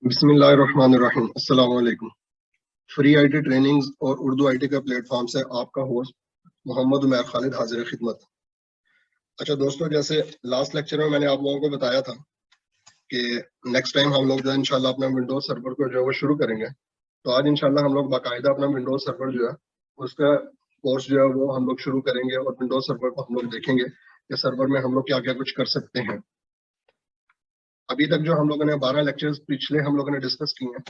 बिस्मिल्लाहिर्रहमानिर्रहीम। अस्सलाम वालेकुम। फ्री आईटी ट्रेनिंग्स और उर्दू आईटी का प्लेटफॉर्म से आपका होस्ट मोहम्मद उमर खालिद हाजिर खिदमत। अच्छा दोस्तों, जैसे लास्ट लेक्चर में मैंने आप लोगों को बताया था कि नेक्स्ट टाइम हम लोग जो है इंशाल्लाह अपना विंडोज सर्वर को जो है वो शुरू करेंगे। तो आज इंशाल्लाह हम लोग बाकायदा अपना विंडोज सर्वर जो है उसका कोर्स जो है वो हम लोग शुरू करेंगे और विंडोज सर्वर को हम लोग देखेंगे कि सर्वर में हम लोग क्या क्या कुछ कर सकते हैं। अभी तक जो हम लोगों ने 12 लेक्चर्स पिछले हम लोगों ने डिस्कस किए हैं,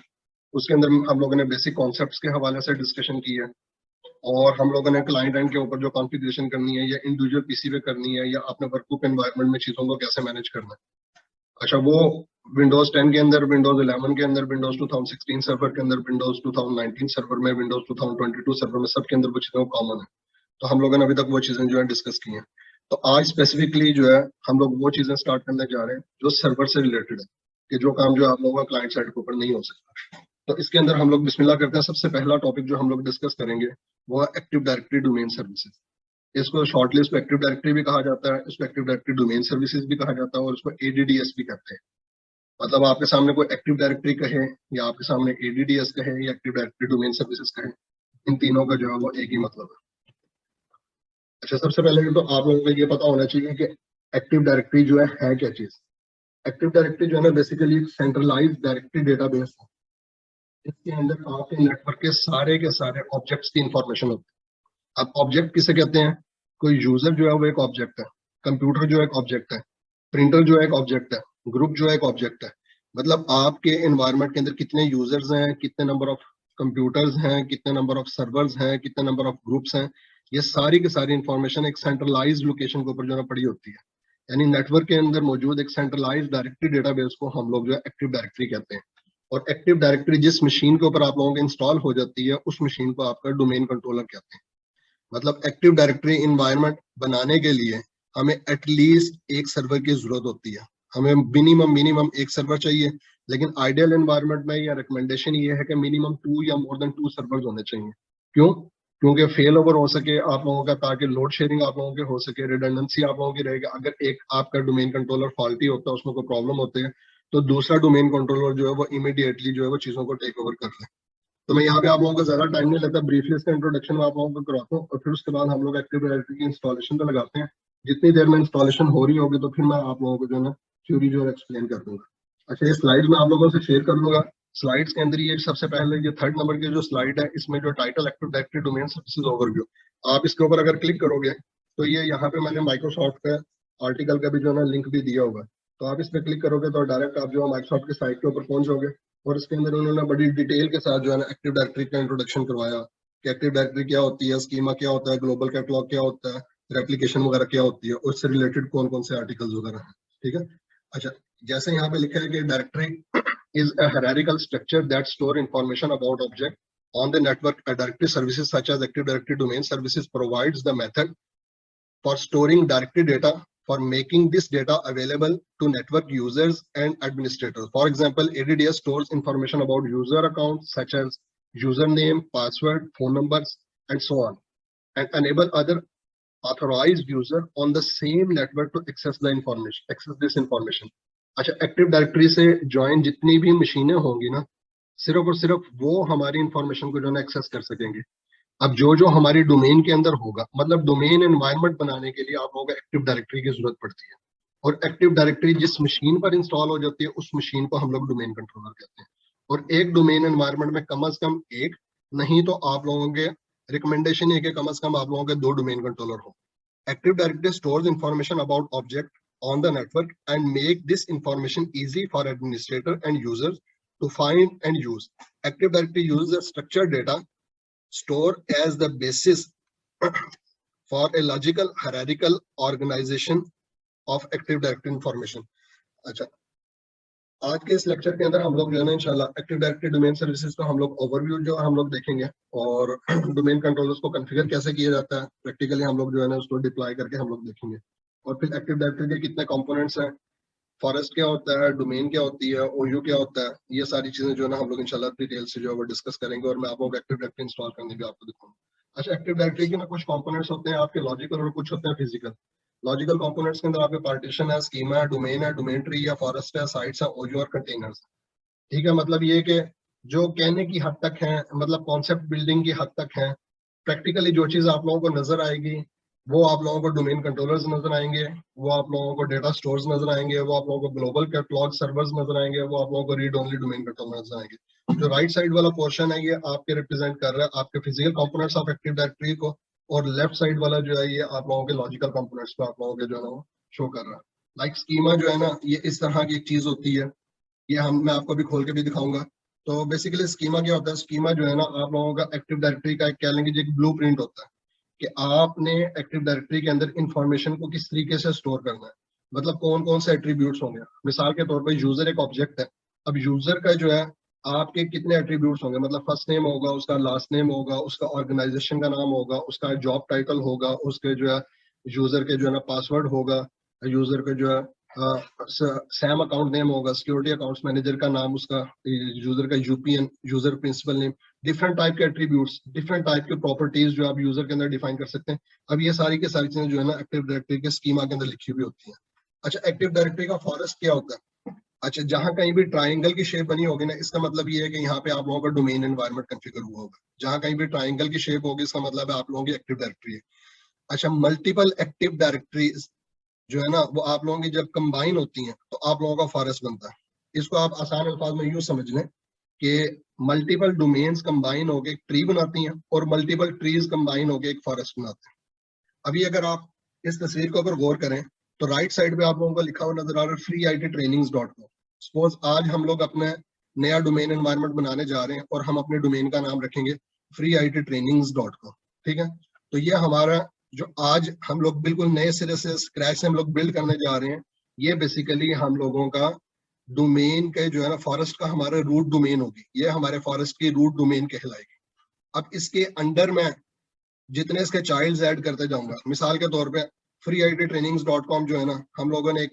उसके अंदर हम लोगों ने बेसिक कॉन्सेप्ट्स के हवाले से डिस्कशन की है और हम लोगों ने क्लाइंट एंड के ऊपर जो कॉन्फ़िगरेशन करनी है या इंडिविजुअल पीसी पे करनी है या अपने वर्कग्रुप एनवायरनमेंट में चीजों को कैसे मैनेज करना है। अच्छा, वो विंडोज 10 के अंदर, विंडोज 11 के अंदर, विंडोज 2016 सर्वर के अंदर, विंडोज 2019 सर्वर में, विंडोज 2022 सर्वर में, सबके अंदर वो चीजें कॉमन है। तो हम लोगों ने अभी तक वो चीजें जो है डिस्कस की हैं। तो आज स्पेसिफिकली जो है हम लोग वो चीजें स्टार्ट करने जा रहे हैं जो सर्वर से रिलेटेड है, कि जो काम जो आप लोगों का क्लाइंट साइड के ऊपर नहीं हो सकता। तो इसके अंदर हम लोग बिस्मिल्लाह करते हैं। सबसे पहला टॉपिक जो हम लोग डिस्कस करेंगे वो है एक्टिव डायरेक्टरी डोमेन सर्विसेज। इसको शॉर्टली इसको एक्टिव डायरेक्टरी भी कहा जाता है, इसको एक्टिव डायरेक्टरी डोमेन सर्विसेज भी कहा जाता है और इसको एडीडीएस भी कहते हैं। मतलब आपके सामने कोई एक्टिव डायरेक्टरी कहे या आपके सामने एडीडीएस कहे या एक्टिव डायरेक्टरी डोमेन सर्विसेज कहे, इन तीनों का जो है वो एक ही मतलब है। अच्छा, सबसे पहले तो आप लोगों को ये पता होना चाहिए कि एक्टिव डायरेक्टरी जो है क्या चीज। एक्टिव डायरेक्टरी जो है ना बेसिकली एक सेंट्रलाइज्ड डायरेक्टरी डेटाबेस है। इसके अंदर आपके नेटवर्क के सारे ऑब्जेक्ट्स की इंफॉर्मेशन होती है। अब ऑब्जेक्ट किसे कहते हैं? कोई यूजर जो है वो एक ऑब्जेक्ट है, कंप्यूटर जो है एक ऑब्जेक्ट है, प्रिंटर जो है एक ऑब्जेक्ट है, ग्रुप जो है एक ऑब्जेक्ट है। मतलब आपके एनवायरनमेंट के अंदर कितने यूजर्स हैं, कितने नंबर ऑफ कंप्यूटर्स हैं, कितने नंबर ऑफ सर्वर्स हैं, कितने नंबर ऑफ ग्रुप्स हैं, ये सारी की सारी इंफॉर्मेशन एक सेंट्रलाइज्ड लोकेशन के ऊपर जो है पड़ी होती है। यानी नेटवर्क के अंदर मौजूद एक सेंट्रलाइज्ड डायरेक्टरी डेटाबेस को हम लोग जो है एक्टिव डायरेक्टरी कहते हैं। और एक्टिव डायरेक्टरी जिस मशीन के ऊपर आप लोगों के इंस्टॉल हो जाती है उस मशीन को आपका डोमेन कंट्रोलर कहते हैं। मतलब एक्टिव डायरेक्टरी इन्वायरमेंट बनाने के लिए हमें एटलीस्ट एक सर्वर की जरूरत होती है। हमें मिनिमम एक सर्वर चाहिए, लेकिन आइडियल एनवायरनमेंट में या रिकमेंडेशन ये है कि मिनिमम 2 या मोर देन 2 सर्वर्स होने चाहिए। क्यों? क्योंकि फेल ओवर हो सके आप लोगों का, ताकि लोड शेयरिंग आप लोगों के हो सके, रिडंडेंसी आप लोगों की रहेगी। अगर एक आपका डोमेन कंट्रोलर फॉल्टी होता है, उसमें कोई प्रॉब्लम होती है, तो दूसरा डोमेन कंट्रोलर जो है वो इमीडिएटली जो है वो चीजों को टेक ओवर कर ले। तो मैं यहाँ पे आप लोगों को ज्यादा टाइम नहीं लगता, ब्रीफली इसका इंट्रोडक्शन में आप लोगों को करवाता हूँ और फिर उसके बाद हम लोग एक्टिव डायरेक्टरी की इंस्टॉलेशन पे लगाते हैं। जितनी देर में इंस्टॉलेशन हो रही होगी तो फिर मैं आप लोगों को जो है ना थ्योरी जो है एक्सप्लेन कर दूंगा। अच्छा, ये स्लाइड में आप लोगों से शेयर कर दूंगा। स्लाइड्स के अंदर ये सबसे पहले ये 3rd नंबर की जो स्लाइड है, इसमें जो title active directory domain services overview, आप इसके ऊपर अगर क्लिक करोगे तो ये यहाँ पे मैंने माइक्रोसॉफ्ट का आर्टिकल का भी जो है ना लिंक भी दिया होगा। तो आप इस पर क्लिक करोगे तो डायरेक्ट आप जो है माइक्रोसॉफ्ट की साइट के ऊपर पहुंच जाओगे और इसके अंदर उन्होंने बड़ी डिटेल के साथ जो है ना एक्टिव डायरेक्टरी का इंट्रोडक्शन करवाया कि एक्टिव डायरेक्टरी क्या होती है, स्कीमा क्या होता है, ग्लोबल कैटलॉग क्या होता है, रेप्लिकेशन वगैरह क्या होती है, उससे रिलेटेड कौन कौन से आर्टिकल्स वगैरह हैं। ठीक है। अच्छा, जैसे यहाँ पे लिखा है कि directory is a hierarchical structure that store information about object on the network. A directory services such as Active Directory Domain Services provides the method for storing directory data, for making this data available to network users and administrators. For example, ADDS stores information about user accounts such as username, password, phone numbers, and so on, and enable other authorized user on the same network to access this information. अच्छा, active directory से join जितनी भी मशीनें होंगी ना, सिर्फ और सिर्फ वो हमारी इंफॉर्मेशन को जो है एक्सेस कर सकेंगे। अब जो जो हमारी डोमेन के अंदर होगा, मतलब डोमेन एनवायरनमेंट बनाने के लिए आप लोगों को एक्टिव डायरेक्टरी की जरूरत पड़ती है। और एक्टिव डायरेक्टरी जिस मशीन पर इंस्टॉल हो जाती है उस मशीन को हम लोग डोमेन कंट्रोलर कहते हैं। और एक डोमेन एनवायरनमेंट में कम से कम एक, नहीं तो आप लोगों के रिकमेंडेशन है कि कम से कम आप लोगों के 2 डोमेन कंट्रोलर हो। Active Directory stores information about object on the network and make this information easy for administrator and users to find and use. Active Directory uses a structured data store as the basis for a logical hierarchical organization of Active Directory information. अच्छा, आज के इस lecture के अंदर हम लोग जो है ना इंशाल्लाह एक्टिव डायरेक्टरी डोमेन सर्विसेज का हम लोग ओवरव्यू जो हम लोग देखेंगे और डोमेन कंट्रोलर्स को कॉन्फ़िगर कैसे किया जाता है प्रैक्टिकली हम लोग जो है ना उसको डिप्लॉय करके हम लोग देखेंगे। और फिर एक्टिव डायरेक्टरी के कितने कंपोनेंट्स हैं, फॉरेस्ट क्या होता है, डोमेन क्या होती है, ओयू क्या होता है, ये सारी चीजें जो है ना हम लोग इंशाल्लाह डिटेल से जो है वो डिस्कस करेंगे और मैं आप लोग एक्टिव डायरेक्टरी इंस्टॉल करने भी आपको दिखाऊंगा। अच्छा, एक्टिव डायरेक्टरी के ना कुछ कंपोनेंट्स होते हैं आपके लॉजिकल और कुछ होते हैं फिजिकल। लॉजिकल कंपोनेंट्स के अंदर आपके पार्टीशन है, स्कीमा है, डोमेन ट्री या फॉरेस्ट है, साइट्स है, ओयू और कंटेनर्स। ठीक है, मतलब ये कि जो कहने की हद तक है, मतलब कॉन्सेप्ट बिल्डिंग की हद तक है, प्रैक्टिकली जो चीज आप लोगों को नजर आएगी वो आप लोगों को डोमेन कंट्रोलर्स नजर आएंगे, वो आप लोगों को डेटा स्टोर्स नजर आएंगे, वो आप लोगों को ग्लोबल कैटलॉग सर्वर्स नजर आएंगे, वो आप लोगों को रीड ओनली डोमेन कंट्रोलर नजर आएंगे। जो राइट साइड वाला पोर्शन है ये आपके रिप्रेजेंट कर रहा है आपके physical components of active directory को, और लेफ्ट साइड वाला जो है ये आप लोगों के लॉजिकल कंपोनेंट्स को आप लोगों के जो है ना वो शो कर रहा है। लाइक स्कीमा जो है ना ये इस तरह की एक चीज होती है, ये हम मैं आपको अभी खोल के भी दिखाऊंगा। तो बेसिकली स्कीमा क्या होता है, स्कीमा जो है ना आप लोगों का एक्टिव डायरेक्टरी का एक कह लेंगे जो एक ब्लूप्रिंट होता है कि आपने एक्टिव डायरेक्टरी के अंदर इंफॉर्मेशन को किस तरीके से स्टोर करना है, मतलब कौन कौन से एट्रीब्यूट्स होंगे। मिसाल के तौर पर यूजर एक ऑब्जेक्ट है, अब यूजर का जो है आपके कितने एट्रीब्यूट्स होंगे, मतलब फर्स्ट नेम होगा, उसका लास्ट नेम होगा, उसका ऑर्गेनाइजेशन का नाम होगा, उसका जॉब टाइटल होगा, उसके जो है यूजर के जो है ना पासवर्ड होगा, यूजर के जो है सैम अकाउंट नेम होगा, सिक्योरिटी अकाउंट्स मैनेजर का नाम, उसका यूजर का UPN, user principal name, different type के एट्रीब्यूट्स, डिफरेंट टाइप के प्रॉपर्टीज जो आप यूजर के अंदर डिफाइन कर सकते हैं। अब ये सारी की सारी चीजें जो है ना एक्टिव डायरेक्टरी के स्कीमा के अंदर लिखी हुई होती है। अच्छा, एक्टिव डायरेक्टरी का फॉरेस्ट क्या होता है? अच्छा, जहां कहीं भी ट्राइंगल की शेप बनी होगी ना, इसका मतलब ये है कि यहाँ पे आप लोगों का डोमेन एनवायरनमेंट कॉन्फ़िगर हुआ होगा। जहां कहीं भी ट्राइंगल की शेप होगी इसका मतलब है आप लोगों की एक्टिव डायरेक्टरी है। अच्छा, मल्टीपल एक्टिव डायरेक्टरीज जो है ना वो आप लोगों की जब कंबाइन होती हैं तो आप लोगों का फॉरेस्ट बनता है। इसको आप आसान अल्फाज में यूं समझ लें कि मल्टीपल डोमेन्स कंबाइन होकर एक ट्री बनाती हैं और मल्टीपल ट्रीज कंबाइन होकर एक फॉरेस्ट बनाते हैं। अभी अगर आप इस तस्वीर के ऊपर गौर करें तो राइट साइड पे आप लोगों को लिखा हुआ नजर आ रहा है freeittrainings.com। सपोज आज हम लोग अपने नया डोमेन एनवायरनमेंट बनाने जा रहे हैं और हम अपने डोमेन का नाम रखेंगे freeittrainings.com। ठीक है, तो ये हमारा जो आज हम लोग बिल्कुल नए सिरे से स्क्रैच से हम लोग बिल्ड करने जा रहे हैं, ये बेसिकली हम लोगों का डोमेन के जो है ना फॉरेस्ट का हमारा रूट डोमेन होगी, ये हमारे फॉरेस्ट की रूट डोमेन कहलाएगी। अब इसके अंडर में जितने इसके चाइल्ड्स ऐड करते जाऊंगा, मिसाल के तौर पे freeittrainings.com जो है ना हम लोगों ने एक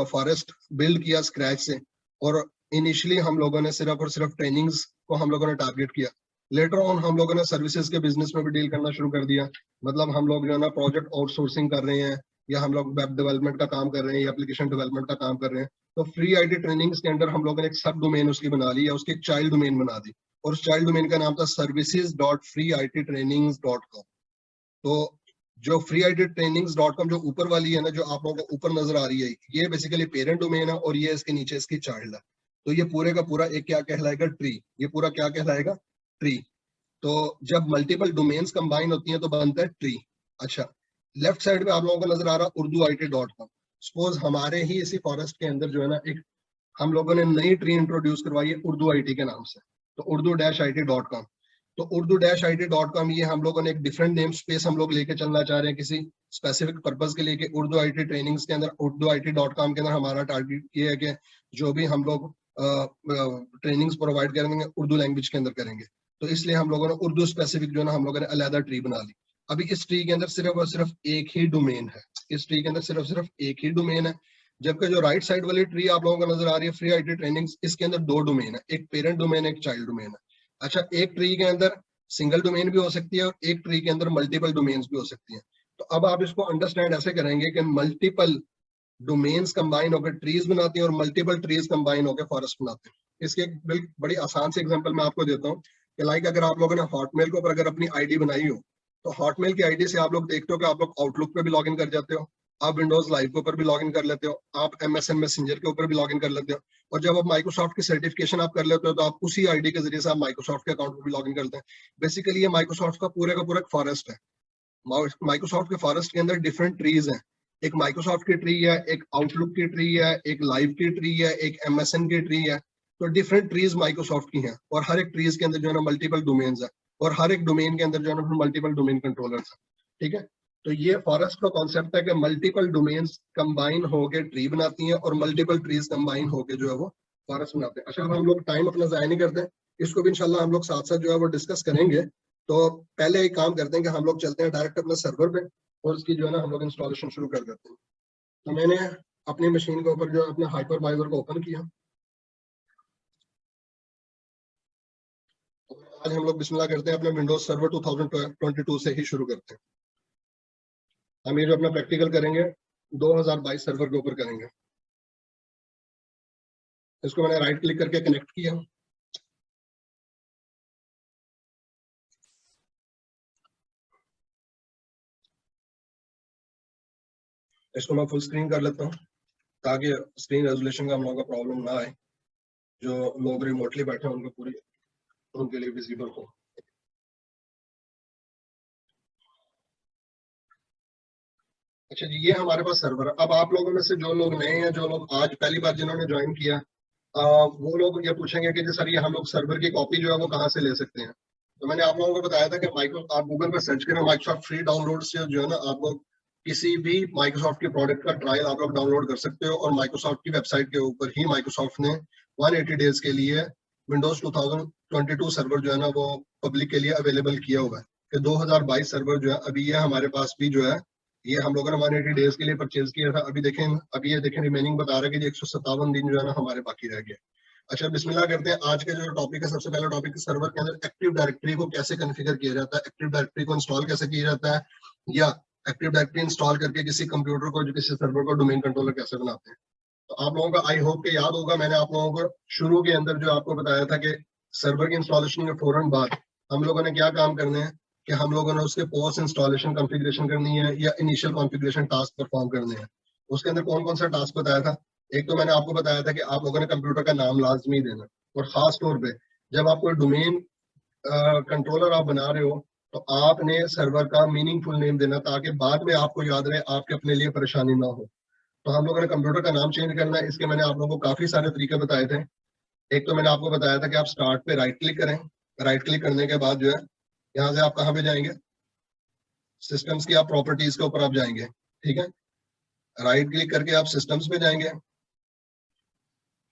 फॉरेस्ट बिल्ड किया स्क्रैच से, और इनिशियली हम लोगों ने सिर्फ और सिर्फ ट्रेनिंग्स को हम लोगों ने टारगेट किया। लेटर ऑन हम लोगों ने सर्विसेज के बिजनेस में भी डील करना शुरू कर दिया, मतलब हम लोग जो है ना प्रोजेक्ट आउटसोर्सिंग कर रहे हैं, या हम लोग वेब डेवलपमेंट का काम कर रहे हैं, या एप्लीकेशन डेवलपमेंट का काम कर रहे हैं। तो फ्री आईटी ट्रेनिंग्स के अंदर हम लोगों ने एक सब डोमेन उसकी बना ली, या उसकी एक चाइल्ड डोमेन बना दी, और उस चाइल्ड डोमेन का नाम था services.freeittrainings.com। तो जो freeittrainings.com जो ऊपर वाली है ना, जो आप लोगों को ऊपर नजर आ रही है, ये बेसिकली पेरेंट डोमेन है और ये इसके नीचे इसकी चाइल्ड है। तो ये पूरे का पूरा एक क्या कहलाएगा, ट्री। ये पूरा क्या कहलाएगा, ट्री। तो जब मल्टीपल डोमेन्स कंबाइन होती हैं तो बनता है ट्री। अच्छा, लेफ्ट साइड पे आप लोगों को नजर आ रहा urduit.com। सपोज हमारे ही इसी फॉरेस्ट के अंदर जो है ना एक हम लोगों ने नई ट्री इंट्रोड्यूस करवाई है उर्दू आईटी के नाम से, तो urdu-it.com। तो urdu-it.com ये हम लोगों ने एक डिफरेंट नेम स्पेस हम लोग लेके चलना चाह रहे हैं किसी स्पेसिफिक पर्पज के लिए, कि उर्दू आईटी ट्रेनिंग्स के अंदर urdu-it.com के अंदर हमारा टारगेट ये है कि जो भी हम लोग ट्रेनिंग्स प्रोवाइड करेंगे उर्दू लैंग्वेज के अंदर करेंगे। तो इसलिए हम लोगों ने उर्दू स्पेसिफिक जो है ना हम लोगों ने अलहदा ट्री बना ली। अभी इस ट्री के अंदर सिर्फ और सिर्फ एक ही डोमेन है, इस ट्री के अंदर सिर्फ सिर्फ एक ही डोमेन है। जबकि जो राइट साइड वाली ट्री आप लोगों को नजर आ रही है फ्री आईटी ट्रेनिंग्स, इसके अंदर दो डोमेन है, एक पेरेंट डोमेन है, एक चाइल्ड डोमेन है। अच्छा, एक ट्री के अंदर सिंगल डोमेन भी हो सकती है और एक ट्री के अंदर मल्टीपल डोमेन्स भी हो सकती हैं। तो अब आप इसको अंडरस्टैंड ऐसे करेंगे कि मल्टीपल डोमेन्स कंबाइन होकर ट्रीज बनाती हैं और मल्टीपल ट्रीज कंबाइन होकर फॉरेस्ट बनाते हैं। इसके एक बड़ी आसान से एग्जांपल मैं आपको देता हूँ कि लाइक अगर आप लोगों ने हॉटमेल के ऊपर अगर अपनी आईडी बनाई हो, तो हॉटमेल की आईडी से आप लोग देखते हो कि आप लोग आउटलुक पे भी लॉगिन कर जाते हो, आप विंडोज लाइव के ऊपर भी लॉगिन कर लेते हो, आप एमएसएन मैसेंजर के ऊपर भी लॉगिन कर लेते हो, और जब आप माइक्रोसॉफ्ट की सर्टिफिकेशन आप कर लेते हो तो आप उसी आईडी के जरिए से आप माइक्रोसॉफ्ट के अकाउंट पर भी लॉगिन करते हैं। बेसिकली ये माइक्रोसॉफ्ट का पूरा फॉरेस्ट है। माइक्रोसॉफ्ट के फॉरेस्ट के अंदर डिफरेंट ट्रीज हैं, एक माइक्रोसॉफ्ट की ट्री है, एक आउटलुक की ट्री है, एक लाइव की ट्री है, एक एमएसएन की ट्री है। तो डिफरेंट ट्रीज माइक्रोसॉफ्ट की हैं, और हर एक ट्रीज के अंदर जो है ना मल्टीपल डोमेन्स है, और हर एक डोमेन के अंदर जो है ना मल्टीपल डोमेन कंट्रोलर्स है। ठीक है, तो ये फॉरेस्ट का कॉन्सेप्ट है कि मल्टीपल डोमेन्स कंबाइन होकर ट्री बनाती हैं और मल्टीपल ट्रीज कंबाइन होकर जो है वो फॉरेस्ट बनाते हैं। अच्छा, अब हम लोग टाइम अपना जाया नहीं करते, इसको भी इंशाल्लाह हम लोग साथ साथ जो है वो डिस्कस करेंगे। तो पहले एक काम करते हैं कि हम लोग चलते हैं डायरेक्ट अपने सर्वर पे और उसकी जो है ना हम लोग इंस्टॉलेशन शुरू कर देते हैं। तो मैंने अपनी मशीन के ऊपर जो है अपने हाइपरवाइजर को ओपन किया, और आज हम लोग बिस्मिल्लाह करते हैं अपने विंडोज सर्वर 2022 से ही शुरू करते हैं। हम ये जो अपना प्रैक्टिकल करेंगे 2022 सर्वर के ऊपर करेंगे। इसको मैंने राइट क्लिक करके कनेक्ट किया। इसको मैं फुल स्क्रीन कर लेता हूँ ताकि स्क्रीन रेजोल्यूशन का हम लोगों का प्रॉब्लम ना आए, जो लोग रिमोटली बैठे हैं उनको पूरी उनके लिए विजिबल हो। अच्छा जी, ये हमारे पास सर्वर। अब आप लोगों में से जो लोग नए हैं, जो लोग आज पहली बार जिन्होंने ज्वाइन किया, वो लोग ये पूछेंगे कि सर ये हम लोग सर्वर की कॉपी जो है वो कहाँ से ले सकते हैं। तो मैंने आप लोगों को बताया था कि आप गूगल पर सर्च करें माइक्रोसॉफ्ट फ्री डाउनलोड से जो है ना, आप लोग किसी भी माइक्रोसॉफ्ट के प्रोडक्ट का ट्रायल आप लोग डाउनलोड कर सकते हो। और माइक्रोसॉफ्ट की वेबसाइट के ऊपर ही माइक्रोसॉफ्ट ने 180 डेज के लिए विंडोज 2022 सर्वर जो है ना वो पब्लिक के लिए अवेलेबल किया हुआ है कि 2022 सर्वर जो है अभी ये हमारे पास भी जो है, ये हम लोगों ने 180 डेज के लिए परचेज किया था। अभी देखें, अभी ये देखें रिमेनिंग बता रहा है कि 157 दिन जो है ना हमारे बाकी रह गए। अच्छा, बिस्मिल्लाह करते हैं। आज का जो टॉपिक है, सबसे पहला टॉपिक सर्वर के अंदर एक्टिव डायरेक्टरी को कैसे कॉन्फ़िगर किया जाता है, एक्टिव डायरेक्टरी को इंस्टॉल कैसे किया जाता है, या एक्टिव डायरेक्टरी इंस्टॉल करके किसी कंप्यूटर को, जो किसी सर्वर को डोमेन कंट्रोलर कैसे बनाते हैं। तो आप लोगों का आई होप के याद होगा, मैंने आप लोगों को शुरू के अंदर जो आपको बताया था कि सर्वर की इंस्टॉलेशन के फौरन बाद हम लोगों ने क्या काम करने हैं कि हम लोगों ने उसके पोस्ट इंस्टॉलेशन कॉन्फ़िगरेशन करनी है या इनिशियल कॉन्फ़िगरेशन टास्क परफॉर्म करने हैं। उसके अंदर कौन कौन सा टास्क बताया था? एक तो मैंने आपको बताया था कि आप लोगों ने कंप्यूटर का नाम लाजमी देना, और खास तौर पे जब आप कोई डोमेन कंट्रोलर आप बना रहे हो तो आपने सर्वर का मीनिंगफुल नेम देना, ताकि बाद में आपको याद रहे, आपके अपने लिए परेशानी ना हो। तो हम लोगों ने कंप्यूटर का नाम चेंज करना है। इसके मैंने आप लोगों को काफी सारे तरीके बताए थे। एक तो मैंने आपको बताया था कि आप स्टार्ट पे राइट क्लिक करें। राइट क्लिक करने के बाद जो है, यहाँ से आप कहाँ पे जाएंगे, सिस्टम्स की आप प्रॉपर्टीज के ऊपर आप जाएंगे। ठीक है, राइट क्लिक करके आप सिस्टम्स पे जाएंगे।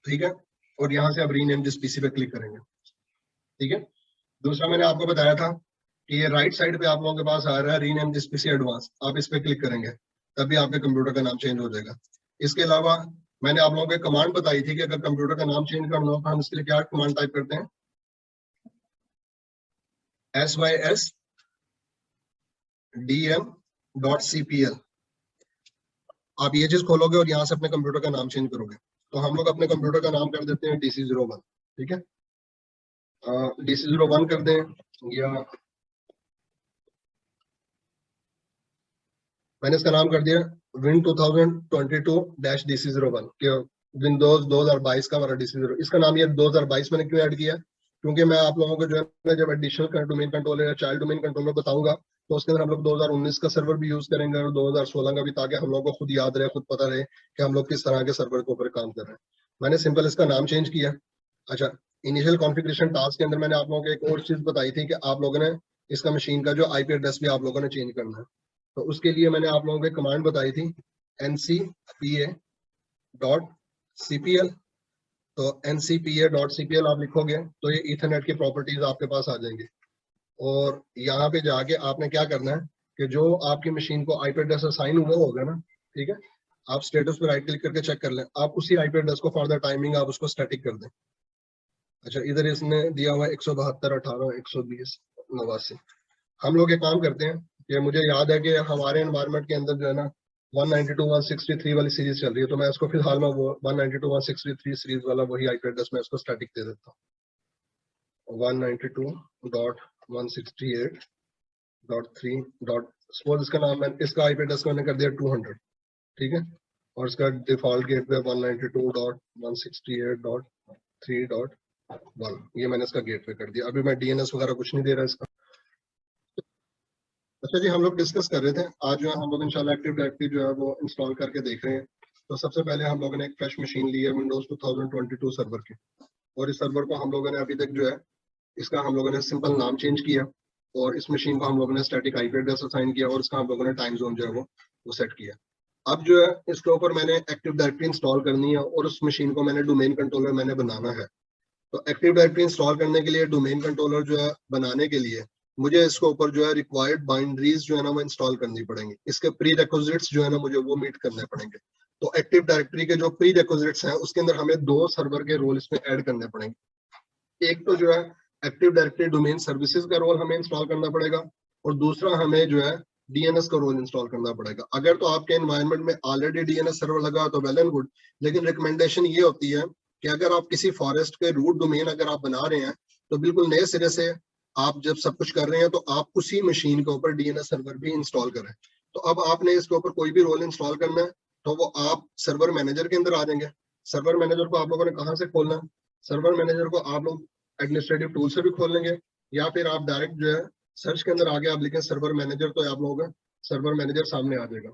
ठीक है, और यहाँ से आप रीनेम दिस पीसी पे क्लिक करेंगे। ठीक है, दूसरा मैंने आपको बताया था कि ये राइट साइड पे आप लोगों के पास आ रहा है रीनेम दिस पीसी एडवांस, आप इस पे क्लिक करेंगे तभी आपके कंप्यूटर का नाम चेंज हो जाएगा। इसके अलावा मैंने आप लोगों को कमांड बताई थी कि अगर कंप्यूटर का नाम चेंज करना हो तो हम इसके लिए क्या कमांड टाइप करते हैं, sysdm.cpl। आप ये चीज खोलोगे और यहाँ से अपने कंप्यूटर का नाम चेंज करोगे। तो हम लोग अपने कंप्यूटर का नाम कर देते हैं DC01। ठीक है, DC01 कर दें, या मैंने इसका नाम कर दिया विन 2022-DC01 के विंडोज 2022 का हमारा DC0। इसका नाम ये 2022 मैंने क्यों ऐड किया, क्योंकि मैं आप लोगों को जो है जब एडिशनल डोमेन कंट्रोलर या चाइल्ड डोमेन कंट्रोलर बताऊंगा तो उसके अंदर हम लोग 2019 का सर्वर भी यूज करेंगे और 2016 का भी, ताकि हम लोगों को खुद याद रहे, खुद पता रहे कि हम लोग किस तरह के सर्वर के ऊपर काम कर रहे हैं। मैंने सिंपल इसका नाम चेंज किया। अच्छा, इनिशियल कॉन्फ़िगरेशन टास्क के अंदर मैंने आप लोगों को एक और चीज बताई थी कि आप लोगों ने इसका मशीन का जो IP एड्रेस भी आप लोगों ने चेंज करना है। तो उसके लिए मैंने आप लोगों को कमांड बताई थी ncpa.cpl। तो ncpa.cpl आप लिखोगे तो ये ईथरनेट की प्रॉपर्टीज आपके पास आ जाएंगी, और यहाँ पे जाके आपने क्या करना है कि जो आपकी मशीन को IP एड्रेस असाइन हुआ होगा ना, ठीक है, आप स्टेटस पे राइट क्लिक करके चेक कर लें, आप उसी IP एड्रेस को फॉर द टाइमिंग आप उसको स्टैटिक कर दें। अच्छा, इधर इसने दिया हुआ 172.18.120.89। हम लोग ये काम करते हैं कि मुझे याद है कि हमारे एनवायरनमेंट के अंदर जो है ना 192.163 वाली सीरीज चल रही है, तो मैं इसको फिलहाल में वो 192.163 सीरीज वाला वही IP एड्रेस मैं इसको स्टैटिक दे देता हूँ, 192.168.3. सपोज इसका नाम मैं इसका IP एड्रेस मैंने कर दिया 200। ठीक है, और इसका डिफॉल्ट गेटवे 192.168.3.1, ये मैंने इसका गेटवे कर दिया। अभी मैं DNS वगैरह कुछ नहीं दे रहा इसका। अच्छा जी, हम लोग डिस्कस कर रहे थे आज जो है हम लोग इंशाल्लाह एक्टिव डायरेक्टरी जो है वो इंस्टॉल करके देख रहे हैं। तो सबसे पहले हम लोगों ने एक फ्रेश मशीन ली है विंडोज 2022 सर्वर की, और इस सर्वर को हम लोगों ने अभी तक जो है इसका हम लोगों ने सिंपल नाम चेंज किया, और इस मशीन को हम लोगों ने स्टैटिक IP एड्रेस असाइन किया, और इसका हम लोगों ने टाइम जोन जो है वो सेट किया। अब जो है इसके ऊपर मैंने एक्टिव डायरेक्टरी इंस्टॉल करनी है, और उस मशीन को मैंने डोमेन कंट्रोलर मैंने बनाना है। तो एक्टिव डायरेक्टरी इंस्टॉल करने के लिए, डोमेन कंट्रोलर जो है बनाने के लिए, मुझे इसके ऊपर जो है रिक्वायर्ड बाइंड्रीज जो है ना वो इंस्टॉल करनी पड़ेंगी। इसके प्री रिक्विजिट्स जो है ना मुझे वो मीट करने पड़ेंगे। तो एक्टिव डायरेक्टरी के जो प्री रिक्विजिट्स हैं उसके अंदर हमें 2 सर्वर के रोल इसमें ऐड करने पड़ेंगे। एक तो जो है एक्टिव डायरेक्टरी डोमेन सर्विसेज का रोल हमें इंस्टॉल करना पड़ेगा, और दूसरा हमें जो है DNS का रोल इंस्टॉल करना पड़ेगा। अगर तो आपके एनवायरनमेंट में ऑलरेडी DNS सर्वर लगा तो वेल एंड गुड, लेकिन रिकमेंडेशन ये होती है कि अगर आप किसी फॉरेस्ट के रूट डोमेन अगर आप बना रहे हैं तो बिल्कुल नए सिरे से आप जब सब कुछ कर रहे हैं तो आप उसी मशीन के ऊपर डीएनएस सर्वर भी इंस्टॉल करें। तो अब आपने इसके ऊपर कोई भी रोल इंस्टॉल करना है तो वो आप सर्वर मैनेजर के अंदर आ जाएंगे। सर्वर मैनेजर को आप लोगों ने कहाँ से खोलना है? सर्वर मैनेजर को आप लोग एडमिनिस्ट्रेटिव टूल से भी खोल लेंगे, या फिर आप डायरेक्ट जो है सर्च के अंदर आगे आप लिखें सर्वर मैनेजर, तो आप लोगों का सर्वर मैनेजर सामने आ जाएगा।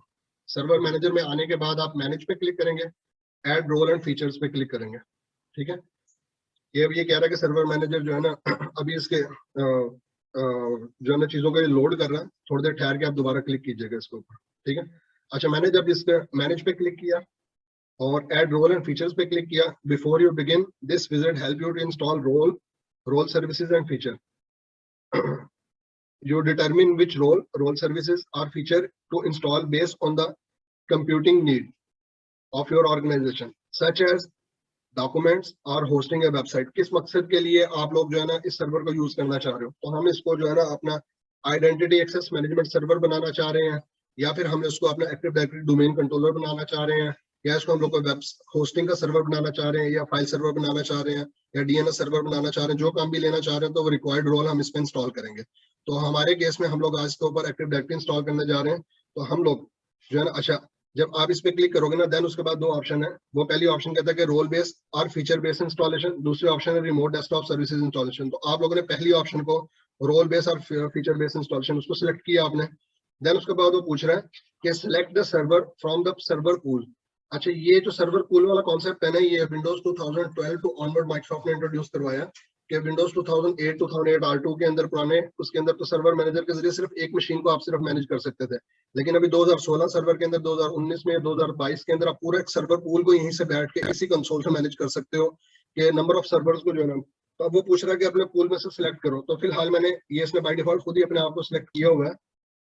सर्वर मैनेजर में आने के बाद आप मैनेज पे क्लिक करेंगे, ऐड रोल एंड फीचर्स पे क्लिक करेंगे। ठीक है, ये कह रहा है कि सर्वर मैनेजर जो है ना अभी इसके जो है ना चीजों को लोड कर रहा है, थोड़ी देर ठहर के आप दोबारा क्लिक कीजिएगा इसके ऊपर। ठीक है, अच्छा मैंने जब इस पे मैनेज पे क्लिक किया और ऐड रोल एंड फीचर्स पे क्लिक किया, before you begin this visit help you to install role services and feature, you determine which role services or feature to install based on the computing need of your organization, such as documents or hosting a website। किस मकसद के लिए आप लोग जो है ना इस सर्वर को यूज करना चाह रहे हो, तो हम इसको जो है ना अपना आइडेंटिटी एक्सेस मैनेजमेंट सर्वर बनाना चाह रहे हैं, या फिर हम इसको अपना एक्टिव डायरेक्टरी डोमेन कंट्रोलर बनाना चाह रहे हैं, या इसको हम लोग वेब होस्टिंग का सर्वर बनाना चाह रहे हैं, या फाइल सर्वर बनाना चाह रहे हैं, या डीएनएस सर्वर बनाना चाह रहे हैं। जो काम भी लेना चाह रहे हैं तो वो रिक्वायर्ड रोल हम इस पर इंस्टॉल करेंगे। तो हमारे केस में हम लोग आज के ऊपर एक्टिव डायरेक्टरी इंस्टॉल करने जा रहे हैं। तो हम लोग जो है ना, अच्छा जब आप इस पे क्लिक करोगे ना, देन उसके बाद दो ऑप्शन है। वो पहली ऑप्शन कहता है कि रोल बेस्ड और फीचर बेस्ड इंस्टॉलेशन, दूसरी ऑप्शन है रिमोट डेस्कटॉप सर्विसेज इंस्टॉलेशन। तो आप लोगों ने पहली ऑप्शन को रोल बेस्ड और फीचर बेस्ड इंस्टॉलेशन उसको सिलेक्ट किया आपने। देन उसके बाद वो पूछ रहा है कि select the server from the server pool. अच्छा, ये जो सर्वर पूल वाला कॉन्सेप्ट है ना, ये विंडोज 2012 टू ऑनवर्ड माइक्रोसॉफ्ट ने इंट्रोड्यूस करवाया कि विंडोज 2008 2008 R2 के अंदर पुराने उसके अंदर तो सर्वर मैनेजर के जरिए सिर्फ एक मशीन को आप सिर्फ मैनेज कर सकते थे, लेकिन अभी 2016 सर्वर के अंदर 2019 में 2022 के अंदर आप पूरा एक सर्वर पूल को यहीं से बैठ के इसी कंसोल से मैनेज कर सकते हो कि नंबर ऑफ सर्वर्स को जो है ना। तो अब वो पूछ रहा है कि अपने पूल में से सिलेक्ट करो। तो फिलहाल मैंने ये इसने बाय डिफॉल्ट खुद ही अपने आप को सिलेक्ट किया हुआ है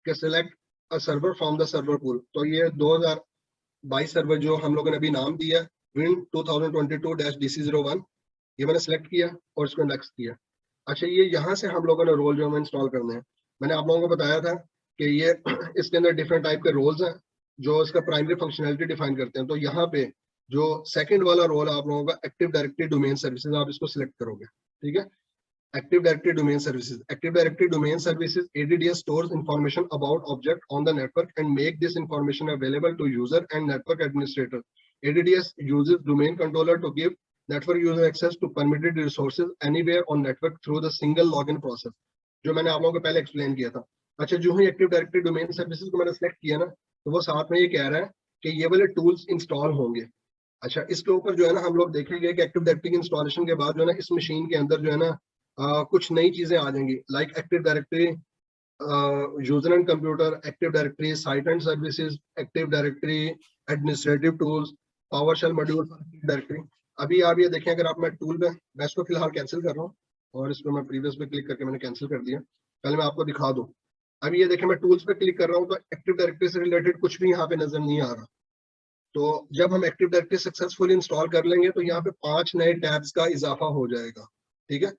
कि select a server from the server pool. तो ये 2022 सर्वर जो हम लोगों ने अभी नाम दिया विन 2022-DC01, ये मैंने सिलेक्ट किया और इसको नेक्स्ट किया। अच्छा, ये यहाँ से हम लोगों ने रोल जो हमें इंस्टॉल करने हैं, मैंने आप लोगों को बताया था कि ये इसके अंदर डिफरेंट टाइप के रोल्स हैं जो इसका प्राइमरी फंक्शनैलिटी डिफाइन करते हैं। तो यहाँ पे जो सेकंड वाला रोल आप लोगों का एक्टिव डायरेक्टरी डोमेन सर्विसेज, आप इसको सिलेक्ट करोगे। ठीक है, active directory domain services. Active directory domain services ADDS stores information about object on the network and make this information available to user and network administrator. ADDS uses domain controller to give network user access to permitted resources anywhere on network through the single login process, जो मैंने आप लोगों को पहले explain किया था। अच्छा, जो ही एक्टिव डायरेक्टरी डोमेन सर्विसेज को मैंने सेलेक्ट किया ना, तो वो साथ में ये कह रहा है कि ये वाले टूल्स इंस्टॉल होंगे। अच्छा, इसके ऊपर जो है ना हम लोग देखेंगे कि एक्टिव डायरेक्टरी इंस्टॉलेशन के बाद जो है ना इस मशीन के अंदर जो है ना कुछ नई चीजें आ जाएंगी, like active Directory user and computer, Active Directory site and services, Active Directory administrative tools, PowerShell module directory. अभी आप ये देखें, अगर आप मैं टूल पे, मैं इसको फिलहाल कैंसिल कर रहा हूँ और इसको मैं प्रीवियस पे क्लिक करके मैंने कैंसिल कर दिया। पहले मैं आपको दिखा दूं। अभी ये देखें, मैं टूल्स पे क्लिक कर रहा हूँ तो एक्टिव डायरेक्टरी से रिलेटेड कुछ भी यहाँ पे नजर नहीं आ रहा। तो जब हम एक्टिव डायरेक्टरी सक्सेसफुली इंस्टॉल कर लेंगे तो यहाँ पे 5 नए टैब्स का इजाफा हो जाएगा। ठीक है,